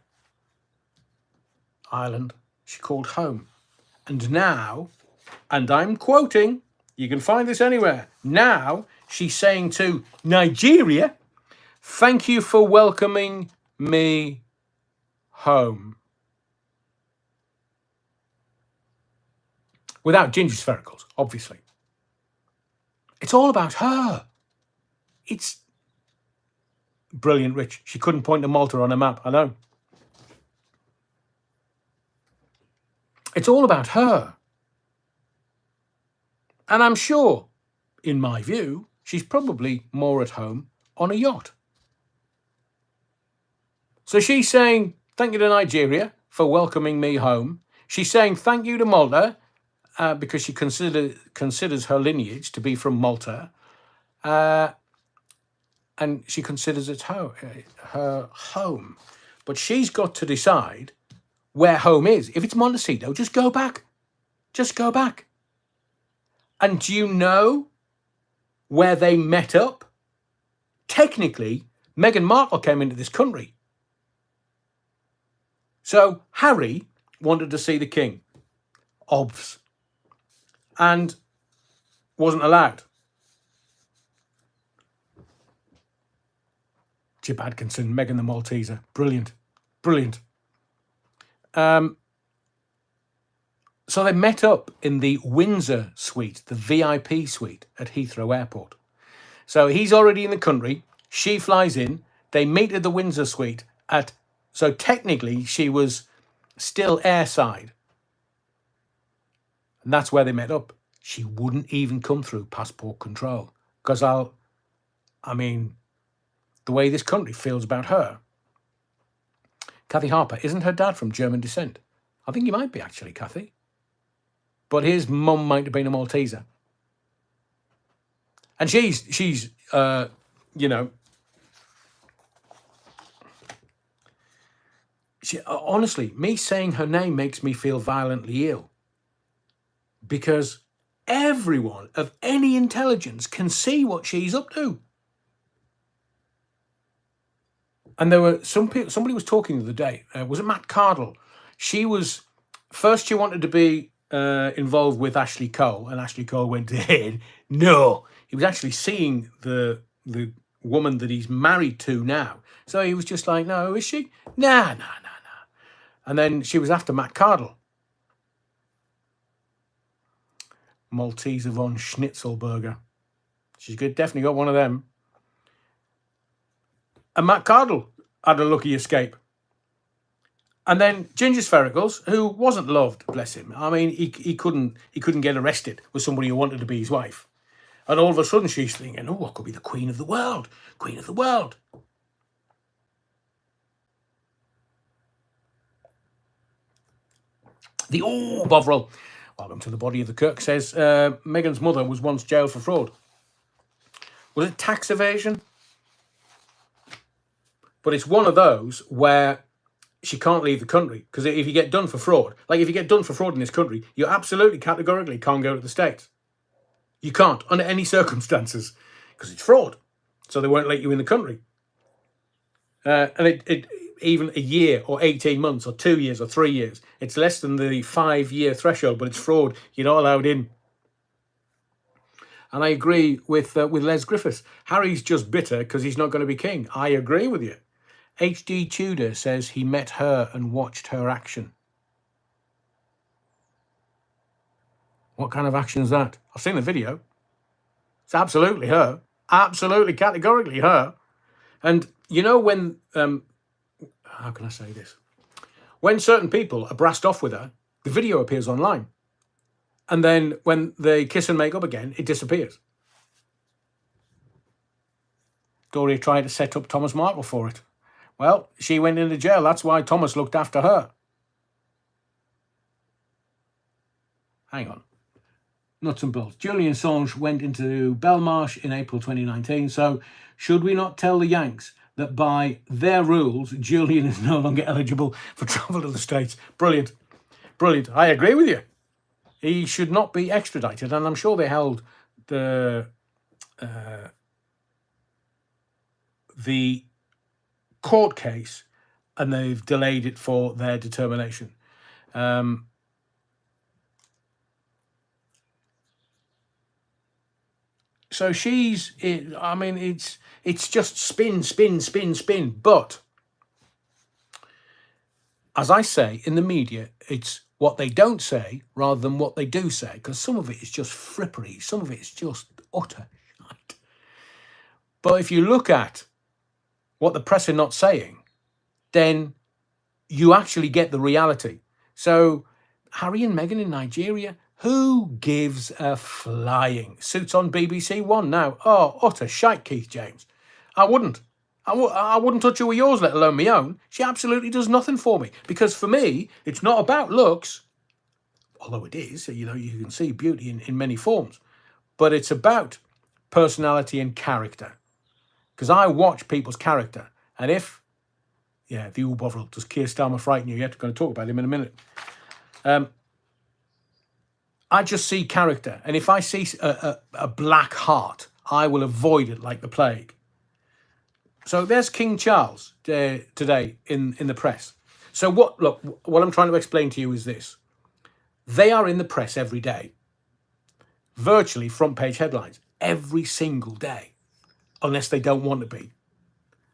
A: Ireland, she called home. And now, and I'm quoting, you can find this anywhere, now she's saying to Nigeria, thank you for welcoming me home. Without Ginger Sphericals, obviously. It's all about her. It's brilliant, Rich. She couldn't point to Malta on a map, I know. It's all about her. And I'm sure, in my view, she's probably more at home on a yacht. So she's saying, thank you to Nigeria for welcoming me home. She's saying thank you to Malta because she considers her lineage to be from Malta. And she considers it her home. But she's got to decide where home is. If it's Montecito, just go back. Just go back. And do you know where they met up? Technically, Meghan Markle came into this country. So Harry wanted to see the king. Obvs. And wasn't allowed. Chip Atkinson, Meghan the Malteser. Brilliant. Brilliant. So they met up in the Windsor suite, the VIP suite at Heathrow Airport. So he's already in the country. She flies in. They meet at the Windsor suite so technically she was still airside. And that's where they met up. she wouldn't even come through passport control. Because I mean, the way this country feels about her. Kathy Harper, isn't her dad from German descent? I think he might be, actually, Kathy. But his mum might have been a Malteser. And she's you know, honestly, me saying her name makes me feel violently ill. Because everyone of any intelligence can see what she's up to. And there were some people, somebody was talking the other day, was it Matt Cardle? She wanted to be involved with Ashley Cole, and Ashley Cole went ahead. No, he was actually seeing the woman that he's married to now. So he was just like, no, is she? Nah. And then she was after Matt Cardle. Malteser von Schnitzelberger. She's good, definitely got one of them. And Matt Cardle had a lucky escape. And then Ginger Sfericals, who wasn't loved, bless him. I mean, he couldn't get arrested with somebody who wanted to be his wife. And all of a sudden she's thinking, oh, I could be the queen of the world. Queen of the world. Bovril, welcome to the Body of the Kirk, says Meghan's mother was once jailed for fraud. Was it tax evasion? But it's one of those where she can't leave the country. Because if you get done for fraud, like if you get done for fraud in this country, you absolutely categorically can't go to the States. You can't, under any circumstances, because it's fraud. So they won't let you in the country. And it even a year or 18 months or 2 years or 3 years, it's less than the 5-year threshold, but it's fraud. You're not allowed in. And I agree with Les Griffiths. Harry's just bitter because he's not going to be king. I agree with you. H.D. Tudor says he met her and watched her action. What kind of action is that? I've seen the video. It's absolutely her. Absolutely, categorically her. And you know when, how can I say this? When certain people are brassed off with her, the video appears online. And then when they kiss and make up again, it disappears. Doria tried to set up Thomas Markle for it. Well, she went into jail. That's why Thomas looked after her. Hang on. Nuts and bolts. Julian Assange went into Belmarsh in April 2019. So should we not tell the Yanks that by their rules, Julian is no longer eligible for travel to the States? Brilliant. Brilliant. I agree with you. He should not be extradited. And I'm sure they held the court case and they've delayed it for their determination. So I mean, it's just spin. But as I say, in the media, it's what they don't say rather than what they do say, because some of it is just frippery. Some of it is just utter shite. But if you look at what the press are not saying, then you actually get the reality. So Harry and Meghan in Nigeria, who gives a flying? Suits on BBC One now. Oh, utter shite, Keith James. I wouldn't touch her with yours, let alone my own. She absolutely does nothing for me. Because for me, it's not about looks, although it is. You know, you can see beauty in many forms. But it's about personality and character. Because I watch people's character. And if, the Bovril, does Keir Starmer frighten you? You're going to talk about him in a minute. I just see character. And if I see a black heart, I will avoid it like the plague. So there's King Charles today in the press. So what I'm trying to explain to you is this. They are in the press every day. Virtually front page headlines. Every single day. Unless they don't want to be.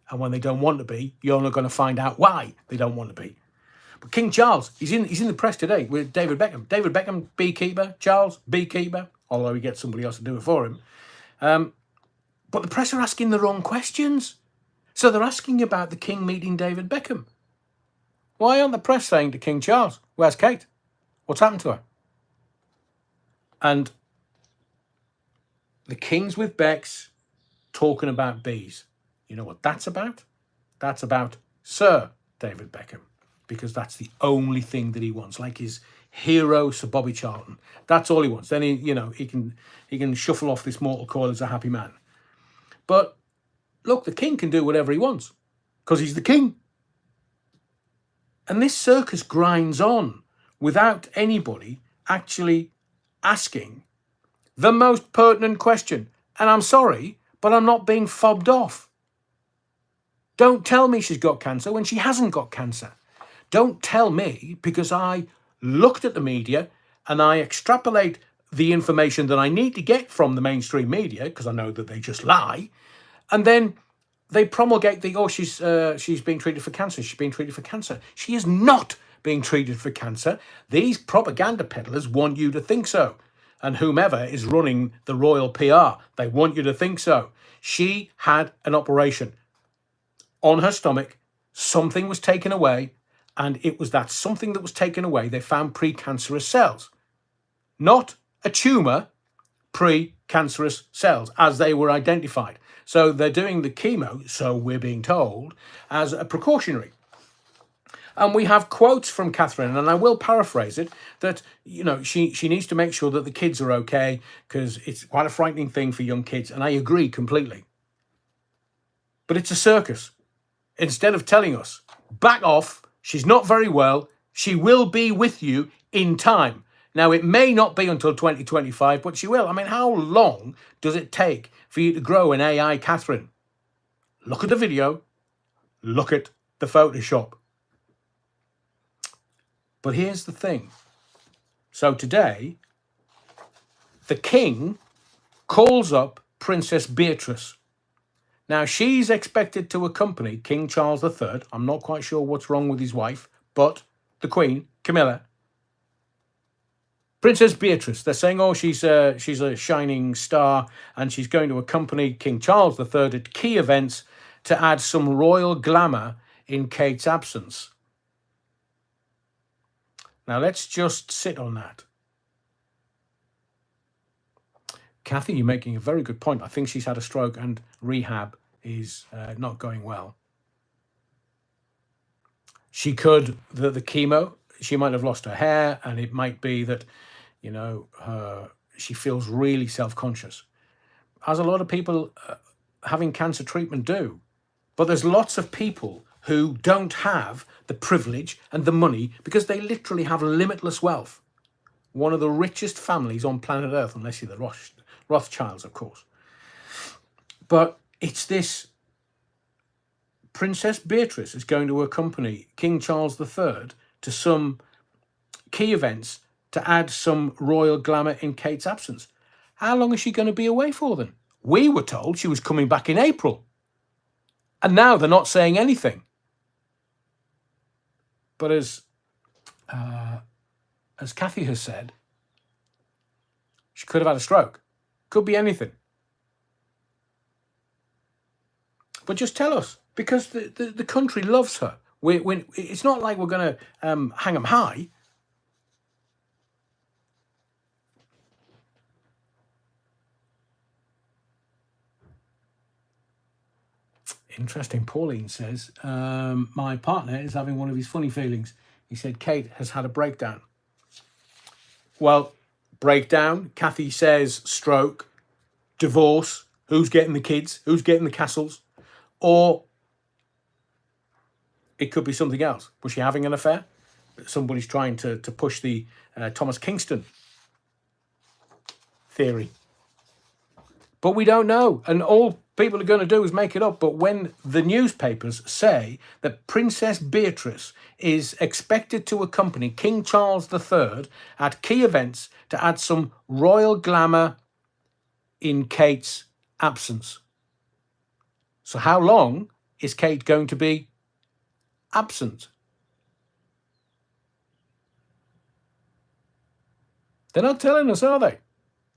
A: And when they don't want to be, you're only going to find out why they don't want to be. But King Charles, he's in the press today with David Beckham. David Beckham, beekeeper. Charles, beekeeper. Although he gets somebody else to do it for him. But the press are asking the wrong questions. So they're asking about the King meeting David Beckham. Why aren't the press saying to King Charles, where's Kate? What's happened to her? And the King's with Bex talking about bees. You know what that's about? That's about Sir David Beckham, because that's the only thing that he wants, like his hero Sir Bobby Charlton. That's all he wants. Then he can shuffle off this mortal coil as a happy man. But look, the King can do whatever he wants because he's the King. And this circus grinds on without anybody actually asking the most pertinent question. And I'm sorry, but I'm not being fobbed off. Don't tell me she's got cancer when she hasn't got cancer. Don't tell me because I looked at the media and I extrapolate the information that I need to get from the mainstream media, because I know that they just lie, and then they promulgate she's being treated for cancer. She's being treated for cancer. She is not being treated for cancer. These propaganda peddlers want you to think so. And whomever is running the royal PR, they want you to think so. She had an operation on her stomach. Something was taken away, and it was that something that was taken away. They found precancerous cells, not a tumor, precancerous cells, as they were identified. So they're doing the chemo, so we're being told, as a precautionary. And we have quotes from Catherine, and I will paraphrase it, that, she needs to make sure that the kids are okay, because it's quite a frightening thing for young kids. And I agree completely. But it's a circus. Instead of telling us, back off, she's not very well, she will be with you in time. Now, it may not be until 2025, but she will. I mean, how long does it take for you to grow an AI Catherine? Look at the video. Look at the Photoshop. But here's the thing. So today, the King calls up Princess Beatrice. Now, she's expected to accompany King Charles III. I'm not quite sure what's wrong with his wife, but the Queen, Camilla. Princess Beatrice, they're saying, she's a shining star, and she's going to accompany King Charles III at key events to add some royal glamour in Kate's absence. Now, let's just sit on that. Kathy, you're making a very good point. I think she's had a stroke and rehab is not going well. She could, the chemo, she might have lost her hair, and it might be that, she feels really self-conscious, as a lot of people having cancer treatment do. But there's lots of people who don't have the privilege and the money because they literally have limitless wealth. One of the richest families on planet Earth, unless you're the Rothschilds, of course. But it's this Princess Beatrice is going to accompany King Charles III to some key events to add some royal glamour in Kate's absence. How long is she going to be away for then? We were told she was coming back in April. And now they're not saying anything. But as Kathy has said, she could have had a stroke. Could be anything. But just tell us, because the country loves her. It's not like we're going to hang them high. Interesting. Pauline says, my partner is having one of his funny feelings. He said Kate has had a breakdown. Well, breakdown. Kathy says stroke, divorce. Who's getting the kids? Who's getting the castles? Or it could be something else. Was she having an affair? Somebody's trying to push the Thomas Kingston theory. But we don't know. And all people are going to do is make it up. But when the newspapers say that Princess Beatrice is expected to accompany King Charles III at key events to add some royal glamour in Kate's absence. So how long is Kate going to be absent? They're not telling us, are they?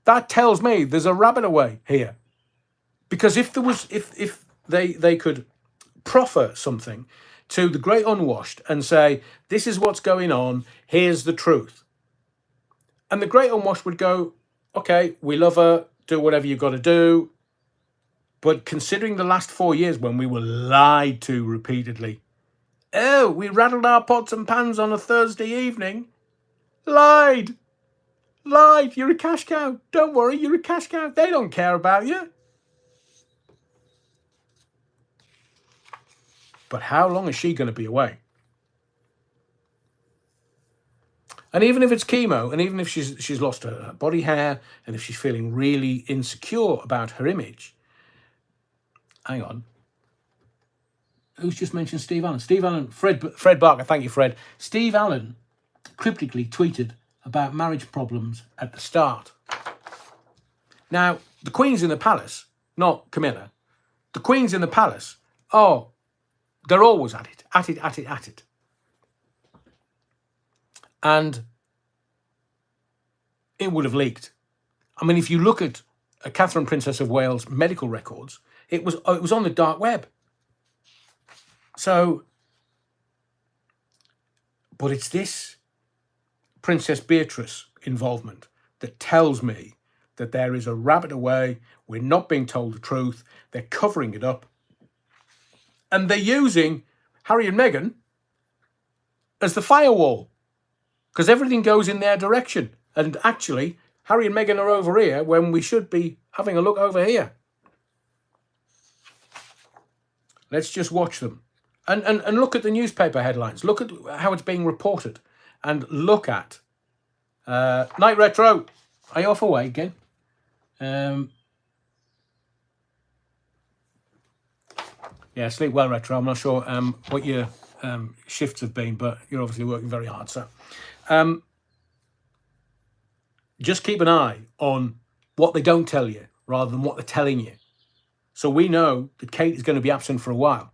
A: That tells me there's a rabbit away here. Because if there was, if they could proffer something to the great unwashed and say, this is what's going on, here's the truth. And the great unwashed would go, okay, we love her, do whatever you've got to do. But considering the last 4 years when we were lied to repeatedly, oh, we rattled our pots and pans on a Thursday evening. Lied. You're a cash cow. Don't worry, you're a cash cow. They don't care about you. But how long is she going to be away? And even if it's chemo, and even if she's lost her body hair, and if she's feeling really insecure about her image, hang on. Who's just mentioned Steve Allen? Steve Allen, Fred Barker, thank you, Fred. Steve Allen cryptically tweeted about marriage problems at the start. Now, the Queen's in the palace, not Camilla. The Queen's in the palace. Oh, they're always at it. And it would have leaked. I mean, if you look at Catherine, Princess of Wales' medical records, it was on the dark web. So, but it's this Princess Beatrice involvement that tells me that there is a rabbit away. We're not being told the truth. They're covering it up. And they're using Harry and Meghan as the firewall, because everything goes in their direction. And actually, Harry and Meghan are over here when we should be having a look over here. Let's just watch them. And look at the newspaper headlines. Look at how it's being reported. And look at... Night Retro. Are you off away again? Yeah, sleep well, Retro. I'm not sure what your shifts have been, but you're obviously working very hard. So just keep an eye on what they don't tell you rather than what they're telling you. So we know that Kate is going to be absent for a while.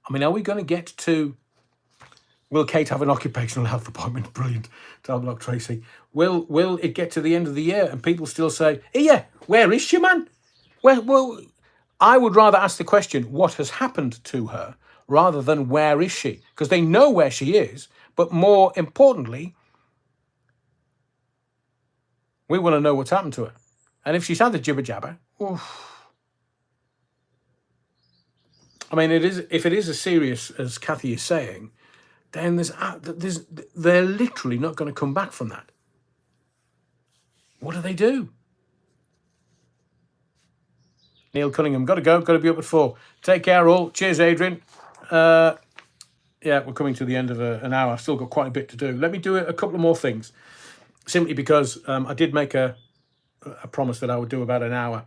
A: I mean, are we going to get to... Will Kate have an occupational health appointment? Brilliant. Block Tracy. Will it get to the end of the year and people still say, hey, yeah, where is she, man? Well, I would rather ask the question, what has happened to her, rather than where is she? Because they know where she is, but more importantly, we want to know what's happened to her. And if she's had the jibber jabber, oof. I mean, if it is as serious as Kathy is saying, then they're literally not going to come back from that. What do they do? Neil Cunningham, got to be up at 4. Take care, all. Cheers, Adrian. Yeah, we're coming to the end of an hour. I've still got quite a bit to do. Let me do a couple of more things, simply because I did make a promise that I would do about an hour.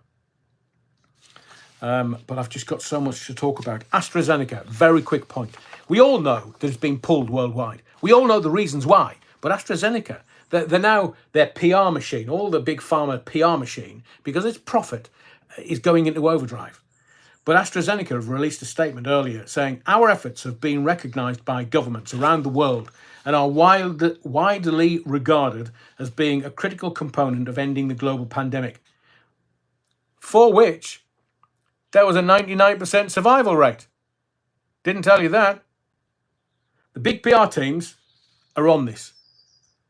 A: But I've just got so much to talk about. AstraZeneca, very quick point. We all know that it's being pulled worldwide. We all know the reasons why. But AstraZeneca, they're now their PR machine, all the big pharma PR machine, because its profit is going into overdrive. But AstraZeneca have released a statement earlier saying, our efforts have been recognised by governments around the world and are widely regarded as being a critical component of ending the global pandemic, for which there was a 99% survival rate. Didn't tell you that. The big PR teams are on this.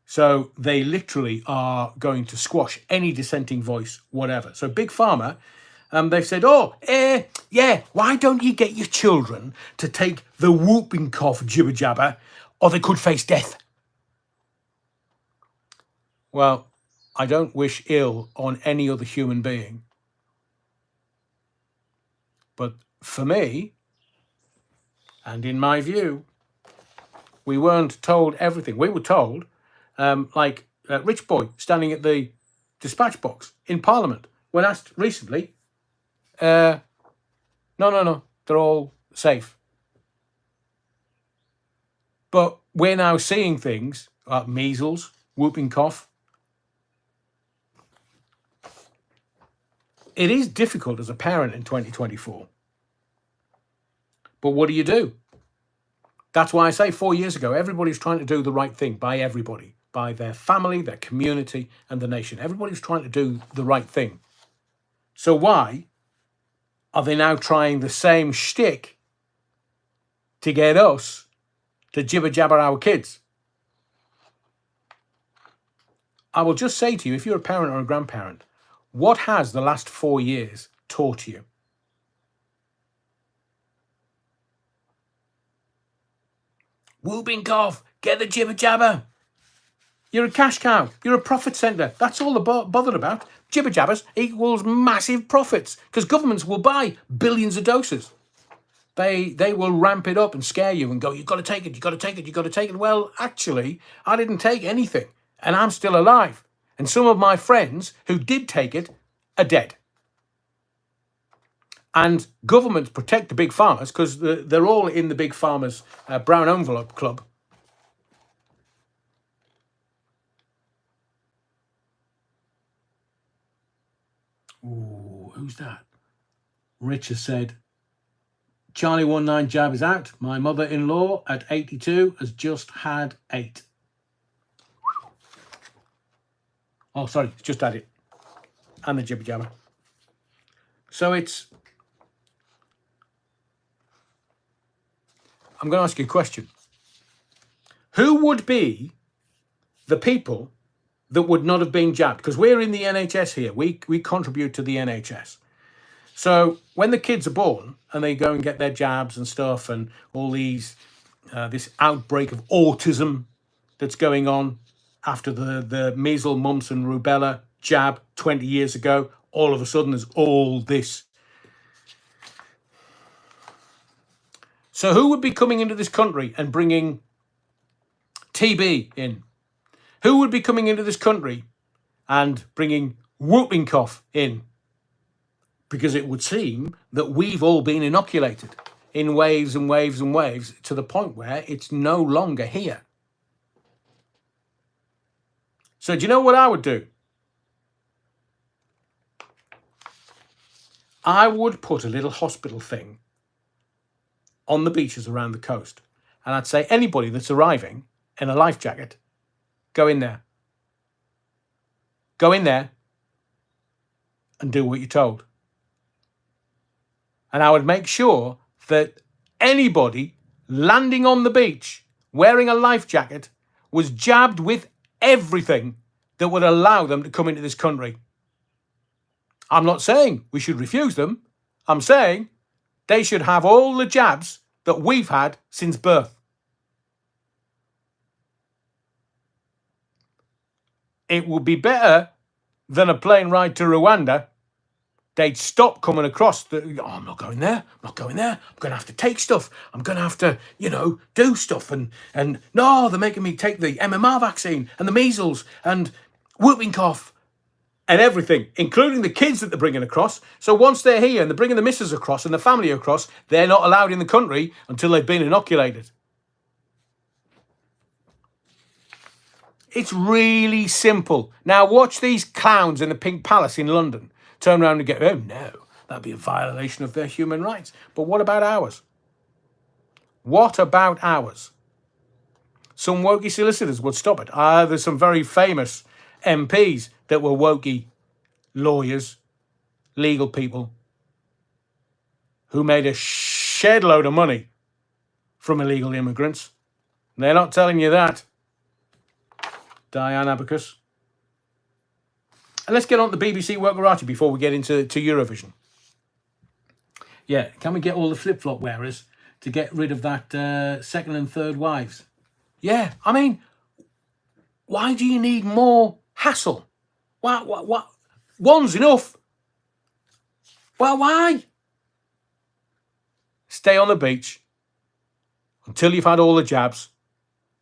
A: So they literally are going to squash any dissenting voice, whatever. So Big Pharma, they've said, why don't you get your children to take the whooping cough jibber jabber, or they could face death? Well, I don't wish ill on any other human being. But for me, and in my view, we weren't told everything. We were told, like Rich Boy standing at the dispatch box in Parliament when asked recently, no, they're all safe. But we're now seeing things like measles, whooping cough. It is difficult as a parent in 2024. But what do? That's why I say 4 years ago, everybody's trying to do the right thing by everybody, by their family, their community, and the nation. Everybody's trying to do the right thing. So why are they now trying the same shtick to get us to jibber jabber our kids? I will just say to you, if you're a parent or a grandparent, What has the last 4 years taught you? Whooping cough, get the jibber jabber. You're a cash cow. You're a profit centre. That's all they're bothered about. Jibber jabbers equals massive profits because governments will buy billions of doses. They will ramp it up and scare you and go, you've got to take it, you've got to take it, you've got to take it. Well, actually, I didn't take anything and I'm still alive. And some of my friends who did take it are dead. And governments protect the big farmers because they're all in the big farmers' brown envelope club. Ooh, who's that? Richard said, Charlie 19 jab is out. My mother-in-law at 82 has just had 8. Oh, sorry, just had it. And the jibber jabber. So I'm going to ask you a question. Who would be the people that would not have been jabbed? Because we're in the NHS here. We contribute to the NHS. So when the kids are born and they go and get their jabs and stuff and all these, this outbreak of autism that's going on after the measles, mumps and rubella jab 20 years ago, all of a sudden there's all this. So who would be coming into this country and bringing TB in? Who would be coming into this country and bringing whooping cough in? Because it would seem that we've all been inoculated in waves and waves and waves to the point where it's no longer here. So do you know what I would do? I would put a little hospital thing on the beaches around the coast. And I'd say, anybody that's arriving in a life jacket, go in there. Go in there and do what you're told. And I would make sure that anybody landing on the beach wearing a life jacket was jabbed with everything that would allow them to come into this country. I'm not saying we should refuse them. I'm saying they should have all the jabs that we've had since birth. It would be better than a plane ride to Rwanda. They'd stop coming across I'm not going there. I'm not going there. I'm going to have to take stuff. I'm going to have to, do stuff. And no, they're making me take the MMR vaccine and the measles and whooping cough and everything, including the kids that they're bringing across. So once they're here and they're bringing the missus across and the family across, they're not allowed in the country until they've been inoculated. It's really simple. Now watch these clowns in the Pink Palace in London turn around and go, oh no, that'd be a violation of their human rights. But what about ours? What about ours? Some wokey solicitors would stop it. There's some very famous MPs that were wokey lawyers, legal people, who made a shed load of money from illegal immigrants. They're not telling you that. Diane Abacus. And let's get on to the BBC Workerati before we get into Eurovision. Yeah, can we get all the flip-flop wearers to get rid of that second and third wives? Yeah, I mean, why do you need more hassle? What? One's enough. Well, why? Stay on the beach until you've had all the jabs.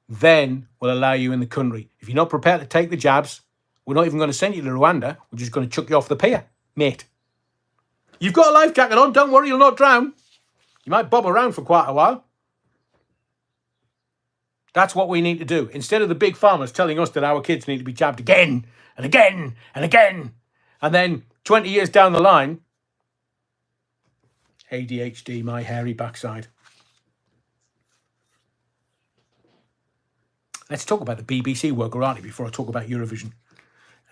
A: Then we'll allow you in the country. If you're not prepared to take the jabs, we're not even going to send you to Rwanda. We're just going to chuck you off the pier, mate. You've got a life jacket on. Don't worry, you'll not drown. You might bob around for quite a while. That's what we need to do. Instead of the big farmers telling us that our kids need to be jabbed again and again and again. And then 20 years down the line, ADHD, my hairy backside. Let's talk about the BBC Workerati before I talk about Eurovision.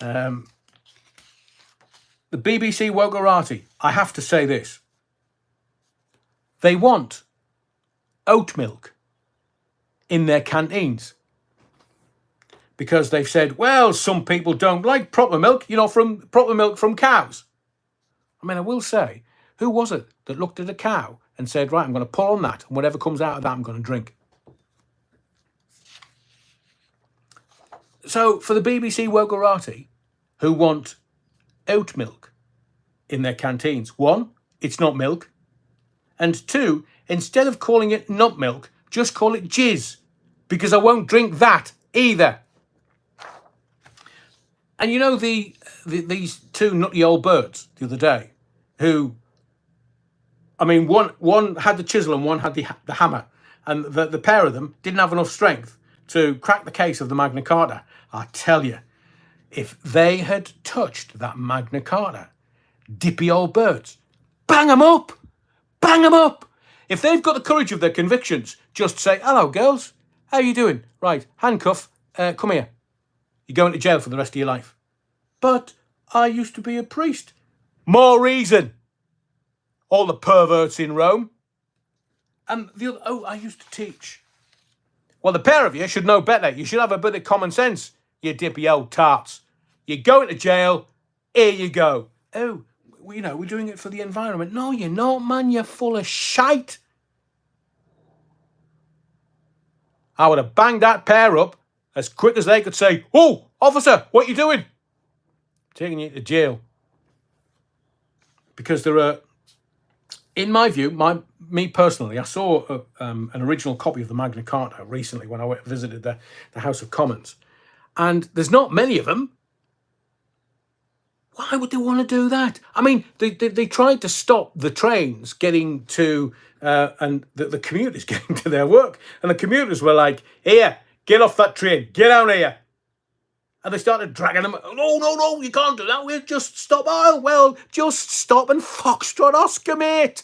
A: The BBC Workerati, I have to say this. They want oat milk in their canteens. because they've said, well, some people don't like proper milk, from proper milk from cows. I mean, I will say, who was it that looked at a cow and said, right, I'm going to pull on that, and whatever comes out of that, I'm going to drink? So for the BBC Wogarati, who want oat milk in their canteens, one, it's not milk. And two, instead of calling it nut milk, just call it jizz, because I won't drink that either. And these two nutty old birds the other day, who, I mean, one had the chisel and one had the hammer, and the pair of them didn't have enough strength to crack the case of the Magna Carta. I tell you, if they had touched that Magna Carta, dippy old birds, bang them up, bang them up. If they've got the courage of their convictions, just say, hello, girls, how you doing? Right, handcuff, come here. You're going to jail for the rest of your life. But I used to be a priest. More reason. All the perverts in Rome. And the other, I used to teach. Well, the pair of you should know better. You should have a bit of common sense, you dippy old tarts. You're going to jail. Here you go. Oh, we're doing it for the environment. No, you're not, man. You're full of shite. I would have banged that pair up as quick as they could say, oh, officer, what you doing? Taking you to jail. Because there are, in my view, me personally, I saw an original copy of the Magna Carta recently when I visited the House of Commons. And there's not many of them. Why would they want to do that? I mean, they tried to stop the trains getting to, and the commuters getting to their work. And the commuters were like, here, get off that train, get out here. And they started dragging them. No, you can't do that. We'll just stop. Oh, well, just stop and foxtrot Oscar, mate.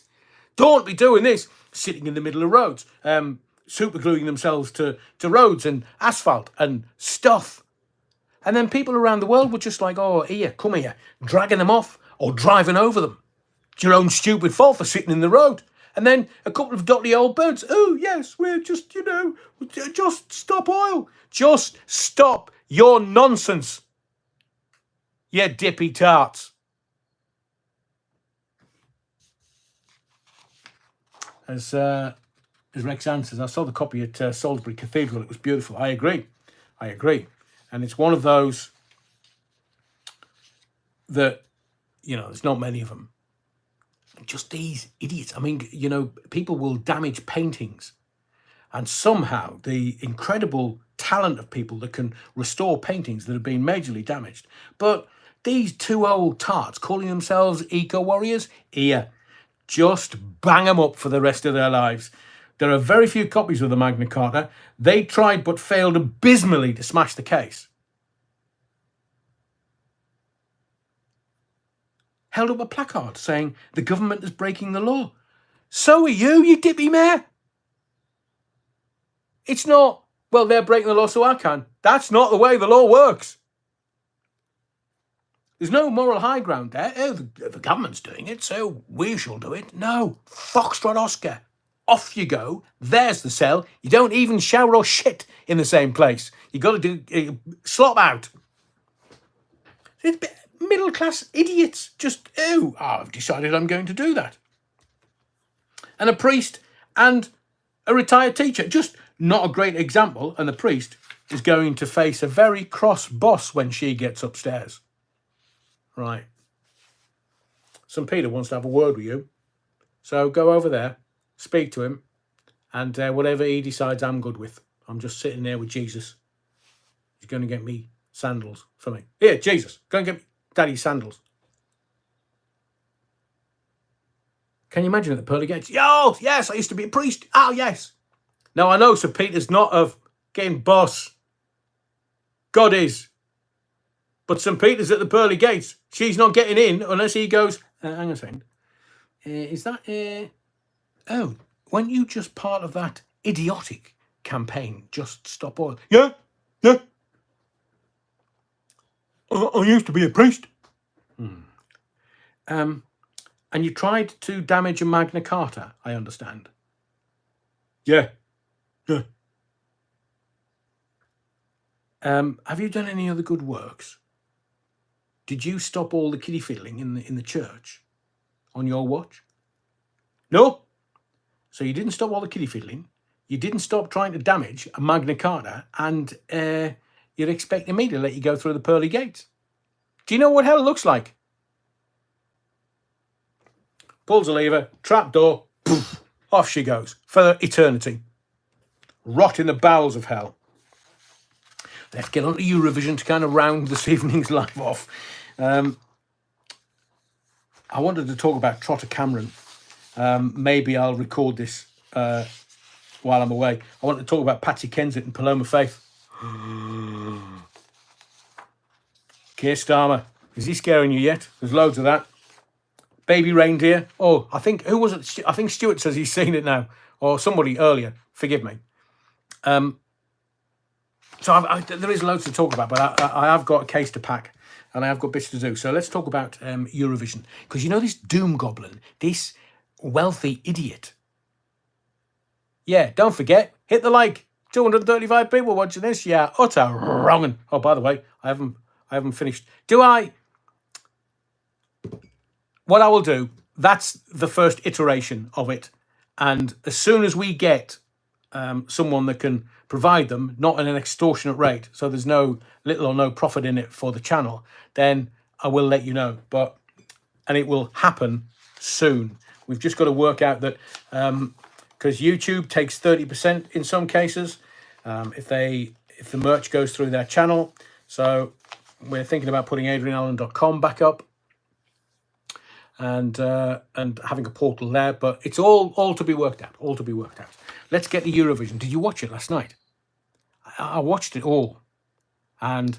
A: Don't be doing this, sitting in the middle of roads, supergluing themselves to roads and asphalt and stuff. And then people around the world were just like, oh, here, come here, dragging them off or driving over them. It's your own stupid fault for sitting in the road. And then a couple of dotty old birds, oh, yes, we're just, just stop oil. Just stop your nonsense, you dippy tarts. As Rex Ann says, I saw the copy at Salisbury Cathedral. It was beautiful. I agree. And it's one of those that, there's not many of them. Just these idiots. I mean, people will damage paintings. And somehow the incredible talent of people that can restore paintings that have been majorly damaged. But these two old tarts calling themselves eco-warriors, here, just bang them up for the rest of their lives. There are very few copies of the Magna Carta. They tried but failed abysmally to smash the case. Held up a placard saying the government is breaking the law. So are you dippy mare. It's not, well, they're breaking the law so I can. That's not the way the law works. There's no moral high ground there. Oh, the government's doing it, so we shall do it. No, Foxtrot Oscar. Off you go. There's the cell. You don't even shower or shit in the same place. You got to do slop out. It's middle class idiots. Just I've decided I'm going to do that. And a priest and a retired teacher. Just not a great example. And the priest is going to face a very cross boss when she gets upstairs. Right. St. Peter wants to have a word with you. So go over there, speak to him, and whatever he decides I'm good with. I'm just sitting there with Jesus. He's going to get me sandals for me. Here, Jesus, go and get me Daddy's sandals. Can you imagine at the pearly gates? Oh, yes, I used to be a priest. Oh, yes. Now, I know St. Peter's not of getting boss. God is. But St. Peter's at the pearly gates. She's not getting in unless he goes, hang on a second. Is that, weren't you just part of that idiotic campaign, Just Stop Oil? Yeah. I used to be a priest. And you tried to damage a Magna Carta, I understand. Yeah. Have you done any other good works? Did you stop all the kiddie fiddling in the church on your watch? No. So you didn't stop all the kiddie fiddling. You didn't stop trying to damage a Magna Carta, and you're expecting me to let you go through the pearly gates. Do you know what hell looks like? Pulls a lever, trapdoor, poof, off she goes for eternity. Rot in the bowels of hell. Let's get on to Eurovision to kind of round this evening's live off. I wanted to talk about Trotter Cameron. Maybe I'll record this while I'm away. I want to talk about Patsy Kensit and Paloma Faith. Keir Starmer, is he scaring you yet? There's loads of that. Baby reindeer. Oh, I think, who was it? I think Stuart says he's seen it now. Or somebody earlier. Forgive me. So there is loads to talk about, but I have got a case to pack and I have got bits to do. So let's talk about Eurovision. Because you know this doom goblin, this wealthy idiot. Yeah, don't forget, hit the like. 235 people watching this. Yeah, utter wrongin'. Oh, by the way, I haven't finished. What I will do, that's the first iteration of it. And as soon as we get someone that can provide them, not at an extortionate rate, so there's no little or no profit in it for the channel, then I will let you know. And it will happen soon. We've just got to work out that because YouTube takes 30% in some cases if the merch goes through their channel. So we're thinking about putting adrianallen.com back up and having a portal there, but it's all to be worked out. All to be worked out. Let's get to Eurovision. Did you watch it last night? I watched it all, and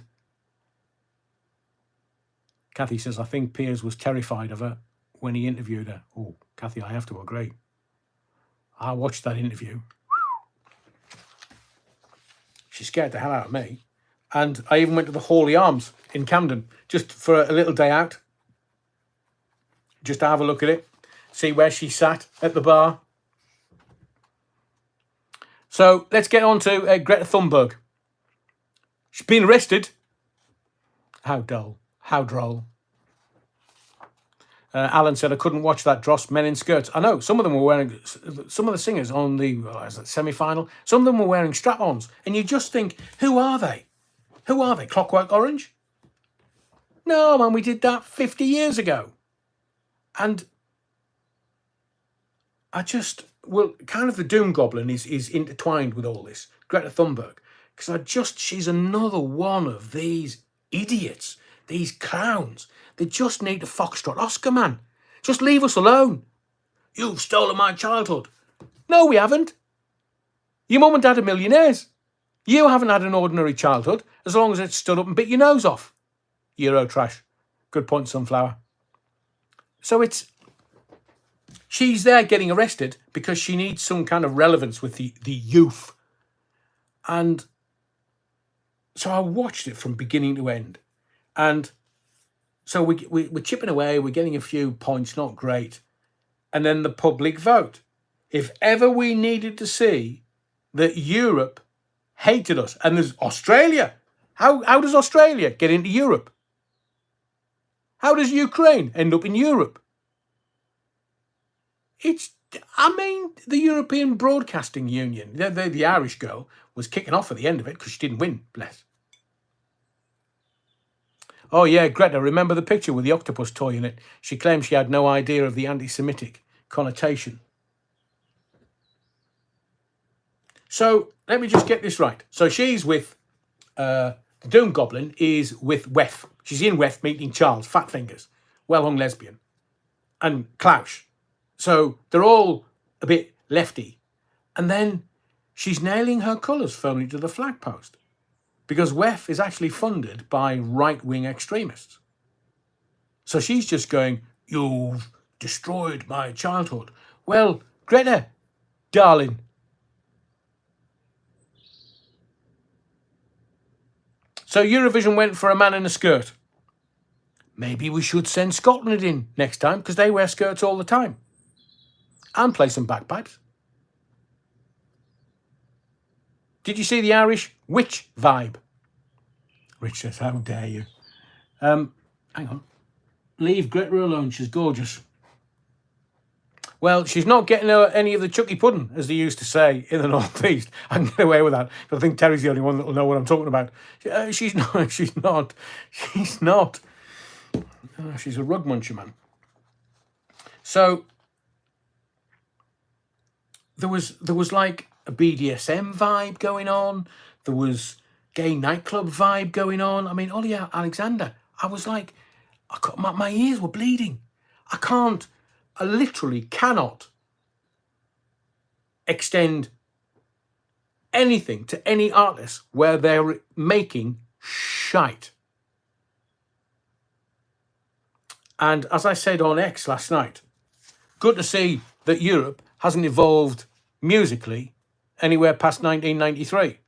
A: Kathy says, I think Piers was terrified of her when he interviewed her. Oh, Kathy, I have to agree. I watched that interview. She scared the hell out of me. And I even went to the Hawley Arms in Camden just for a little day out, just to have a look at it, see where she sat at the bar. So let's get on to Greta Thunberg. She's been arrested. How dull. How droll. Alan said, I couldn't watch that dross, men in skirts. I know, some of them were wearing, some of the singers on the semi-final, some of them were wearing strap-ons. And you just think, who are they? Who are they? Clockwork Orange? No, man, we did that 50 years ago. And kind of the doom goblin is intertwined with all this. Greta Thunberg. Because she's another one of these idiots, these clowns. They just need to foxtrot Oscar, man. Just leave us alone. You've stolen my childhood. No, we haven't. Your mum and dad are millionaires. You haven't had an ordinary childhood as long as it stood up and bit your nose off. Euro trash. Good point, Sunflower. So she's there getting arrested because she needs some kind of relevance with the youth. And so I watched it from beginning to end. And so we're chipping away, we're getting a few points, not great. And then the public vote. If ever we needed to see that Europe hated us, and there's Australia. How does Australia get into Europe? How does Ukraine end up in Europe? The European Broadcasting Union, the Irish girl, was kicking off at the end of it because she didn't win, bless. Oh yeah, Greta, remember the picture with the octopus toy in it? She claimed she had no idea of the anti-Semitic connotation. So let me just get this right. So she's with, the Doom Goblin is with Wef. She's in Wef meeting Charles, fat fingers, well-hung lesbian, and Klaus. So they're all a bit lefty. And then she's nailing her colours firmly to the flag post because WEF is actually funded by right-wing extremists. So she's just going, you've destroyed my childhood. Well, Greta, darling. So Eurovision went for a man in a skirt. Maybe we should send Scotland in next time because they wear skirts all the time. And play some bagpipes. Did you see the Irish witch vibe? Rich says, how dare you? Hang on. Leave Greta alone. She's gorgeous. Well, she's not getting any of the chucky pudding, as they used to say in the Northeast. I can get away with that. I think Terry's the only one that will know what I'm talking about. She's not. She's not. She's not. She's a rug muncher, man. So there was like a BDSM vibe going on. There was gay nightclub vibe going on. I mean, Ollie Alexander, I was like, my ears were bleeding. I literally cannot extend anything to any artist where they're making shite. And as I said on X last night, good to see that Europe hasn't evolved musically anywhere past 1993.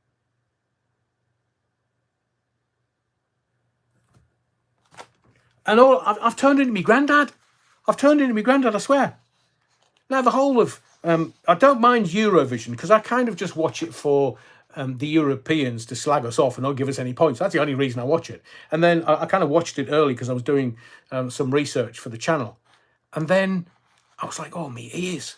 A: And I've turned into my granddad. I swear. Now, the whole of... I don't mind Eurovision, because I kind of just watch it for the Europeans to slag us off and not give us any points. That's the only reason I watch it. And then I kind of watched it early because I was doing some research for the channel. And then I was like, oh, me ears,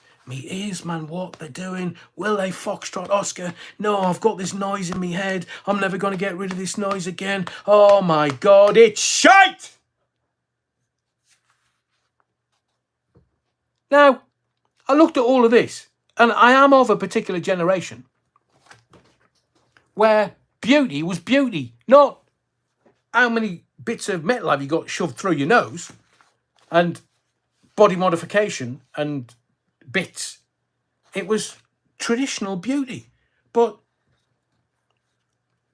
A: man, what they're doing. Will they foxtrot Oscar? No, I've got this noise in me head. I'm never going to get rid of this noise again. Oh, my God, it's shite! Now, I looked at all of this, and I am of a particular generation where beauty was beauty, not how many bits of metal have you got shoved through your nose, and body modification and bits. It was traditional beauty. But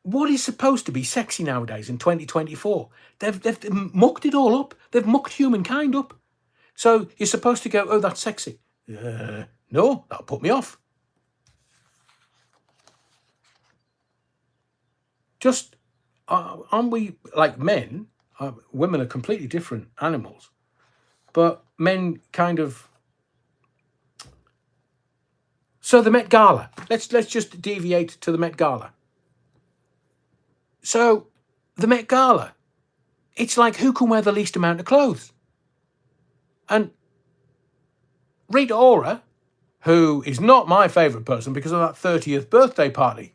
A: what is supposed to be sexy nowadays in 2024? They've mucked it all up. They've mucked humankind up. So you're supposed to go, oh, that's sexy. No, that'll put me off. Just, aren't we like men? Women are completely different animals. But men kind of... So the Met Gala. Let's just deviate to the Met Gala. So the Met Gala, it's like who can wear the least amount of clothes? And Rita Ora, who is not my favourite person because of that 30th birthday party,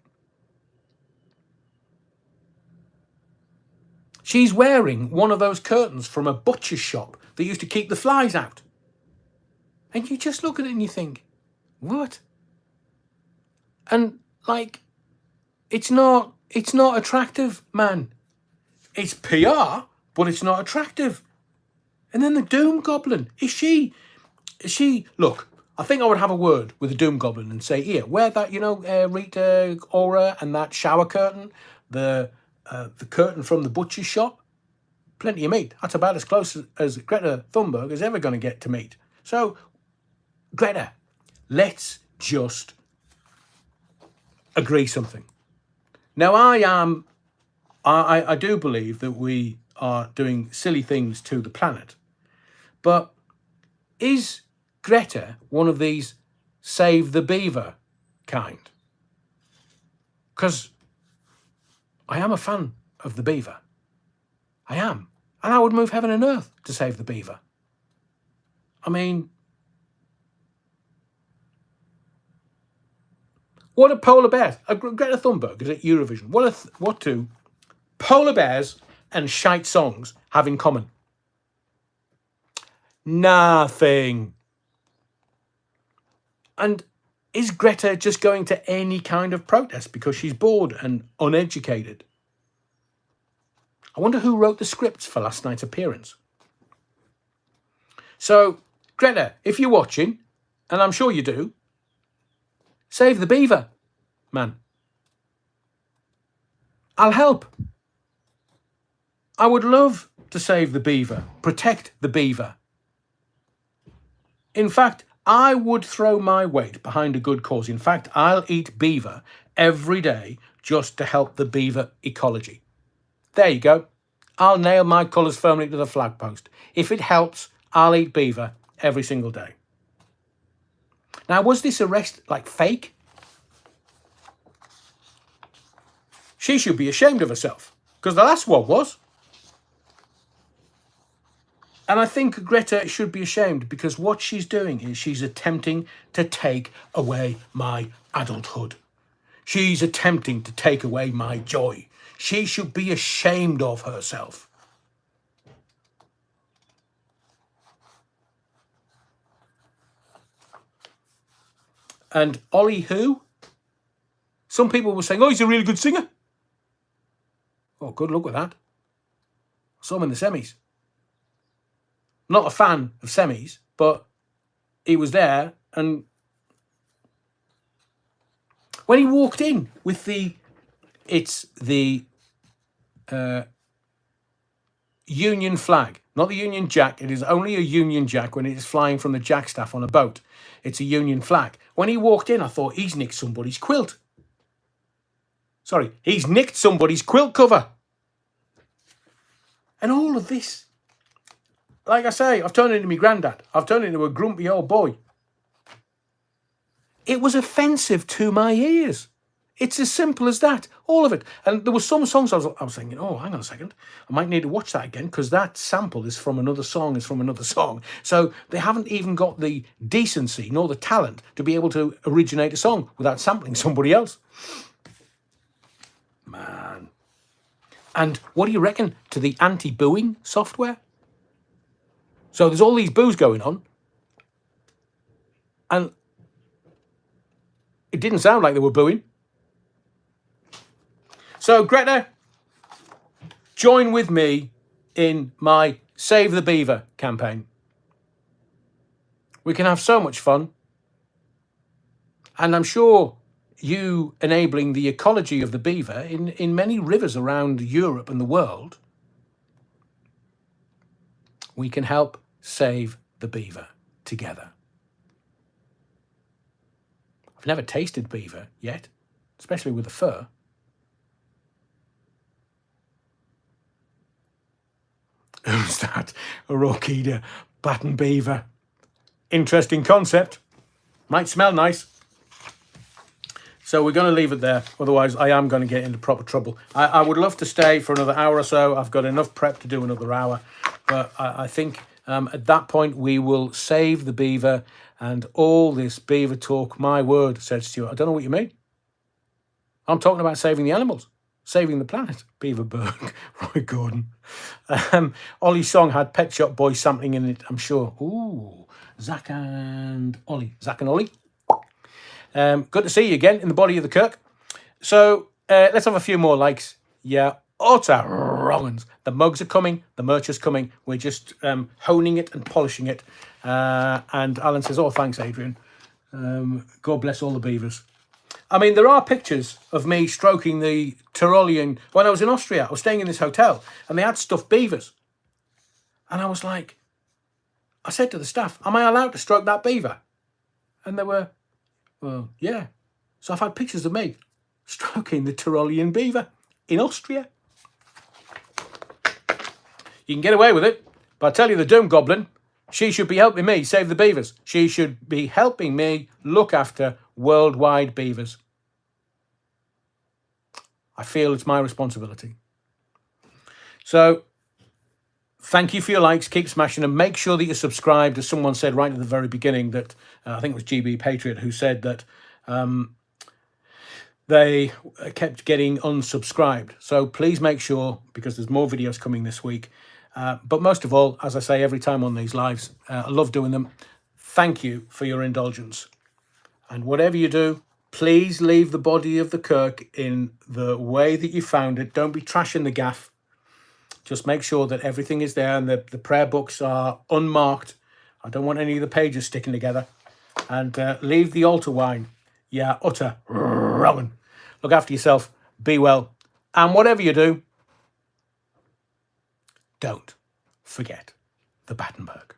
A: she's wearing one of those curtains from a butcher's shop that used to keep the flies out. And you just look at it and you think, what? And like, it's not attractive, man. It's PR, but it's not attractive. And then the Doom Goblin, is she, look, I think I would have a word with the Doom Goblin and say, here, wear that, Rita Ora and that shower curtain, the curtain from the butcher's shop, plenty of meat. That's about as close as Greta Thunberg is ever going to get to meat. So, Greta, let's just agree something. Now, I do believe that we are doing silly things to the planet. But is Greta one of these save the beaver kind? Because I am a fan of the beaver. I am. And I would move heaven and earth to save the beaver. I mean, what do polar bears, Greta Thunberg is at Eurovision, what do polar bears and shite songs have in common? Nothing. And is Greta just going to any kind of protest because she's bored and uneducated? I wonder who wrote the scripts for last night's appearance. So, Greta, if you're watching, and I'm sure you do, save the beaver, man. I'll help. I would love to save the beaver, protect the beaver. In fact, I would throw my weight behind a good cause. In fact, I'll eat beaver every day just to help the beaver ecology. There you go. I'll nail my colours firmly to the flag post. If it helps, I'll eat beaver every single day. Now, was this arrest like fake? She should be ashamed of herself. because the last one was. And I think Greta should be ashamed, because what she's doing is she's attempting to take away my adulthood. She's attempting to take away my joy. She should be ashamed of herself. And Ollie who? Some people were saying, oh, he's a really good singer. Oh, good luck with that. I saw him in the semis. Not a fan of semis, but he was there. And when he walked in with it's the Union flag, not the Union Jack. It is only a Union Jack when it is flying from the jackstaff on a boat. It's a Union flag. When he walked in, I thought, he's nicked somebody's quilt. Sorry, he's nicked somebody's quilt cover. And all of this, like I say, I've turned into my granddad. I've turned into a grumpy old boy. It was offensive to my ears. It's as simple as that, all of it. And there were some songs I was thinking, oh, hang on a second, I might need to watch that again, because that sample is from another song, So they haven't even got the decency nor the talent to be able to originate a song without sampling somebody else. Man. And what do you reckon to the anti-booing software? So there's all these boos going on, and it didn't sound like they were booing. So, Greta, join with me in my Save the Beaver campaign. We can have so much fun. And I'm sure you enabling the ecology of the beaver in many rivers around Europe and the world, we can help save the beaver together. I've never tasted beaver yet, especially with the fur. Who's that? A Orchidea baton beaver. Interesting concept. Might smell nice. So we're going to leave it there. Otherwise, I am going to get into proper trouble. I would love to stay for another hour or so. I've got enough prep to do another hour. But I think at that point, we will save the beaver and all this beaver talk. My word, said Stuart. I don't know what you mean. I'm talking about saving the animals. Saving the planet, Beaverburg, Roy Gordon. Ollie's song had Pet Shop Boys sampling in it, I'm sure. Ooh, Zach and Ollie. Good to see you again in the body of the Kirk. So let's have a few more likes. Yeah, utter wrong-uns. The mugs are coming. The merch is coming. We're just honing it and polishing it. And Alan says, oh, thanks, Adrian. God bless all the beavers. I mean, there are pictures of me stroking the Tyrolean. When I was in Austria, I was staying in this hotel and they had stuffed beavers. And I was like, I said to the staff, am I allowed to stroke that beaver? And they were, well, yeah. So I've had pictures of me stroking the Tyrolean beaver in Austria. You can get away with it, but I tell you, the Doom Goblin, she should be helping me save the beavers. She should be helping me look after worldwide beavers. I feel it's my responsibility. So, thank you for your likes. Keep smashing them. Make sure that you're subscribed. As someone said right at the very beginning, that I think it was GB Patriot who said that they kept getting unsubscribed. So please make sure, because there's more videos coming this week. But most of all, as I say every time on these lives, I love doing them. Thank you for your indulgence. And whatever you do, please leave the body of the Kirk in the way that you found it. Don't be trashing the gaff. Just make sure that everything is there and the prayer books are unmarked. I don't want any of the pages sticking together. And leave the altar wine. Yeah, utter wrong. Look after yourself. Be well. And whatever you do, don't forget the Battenberg.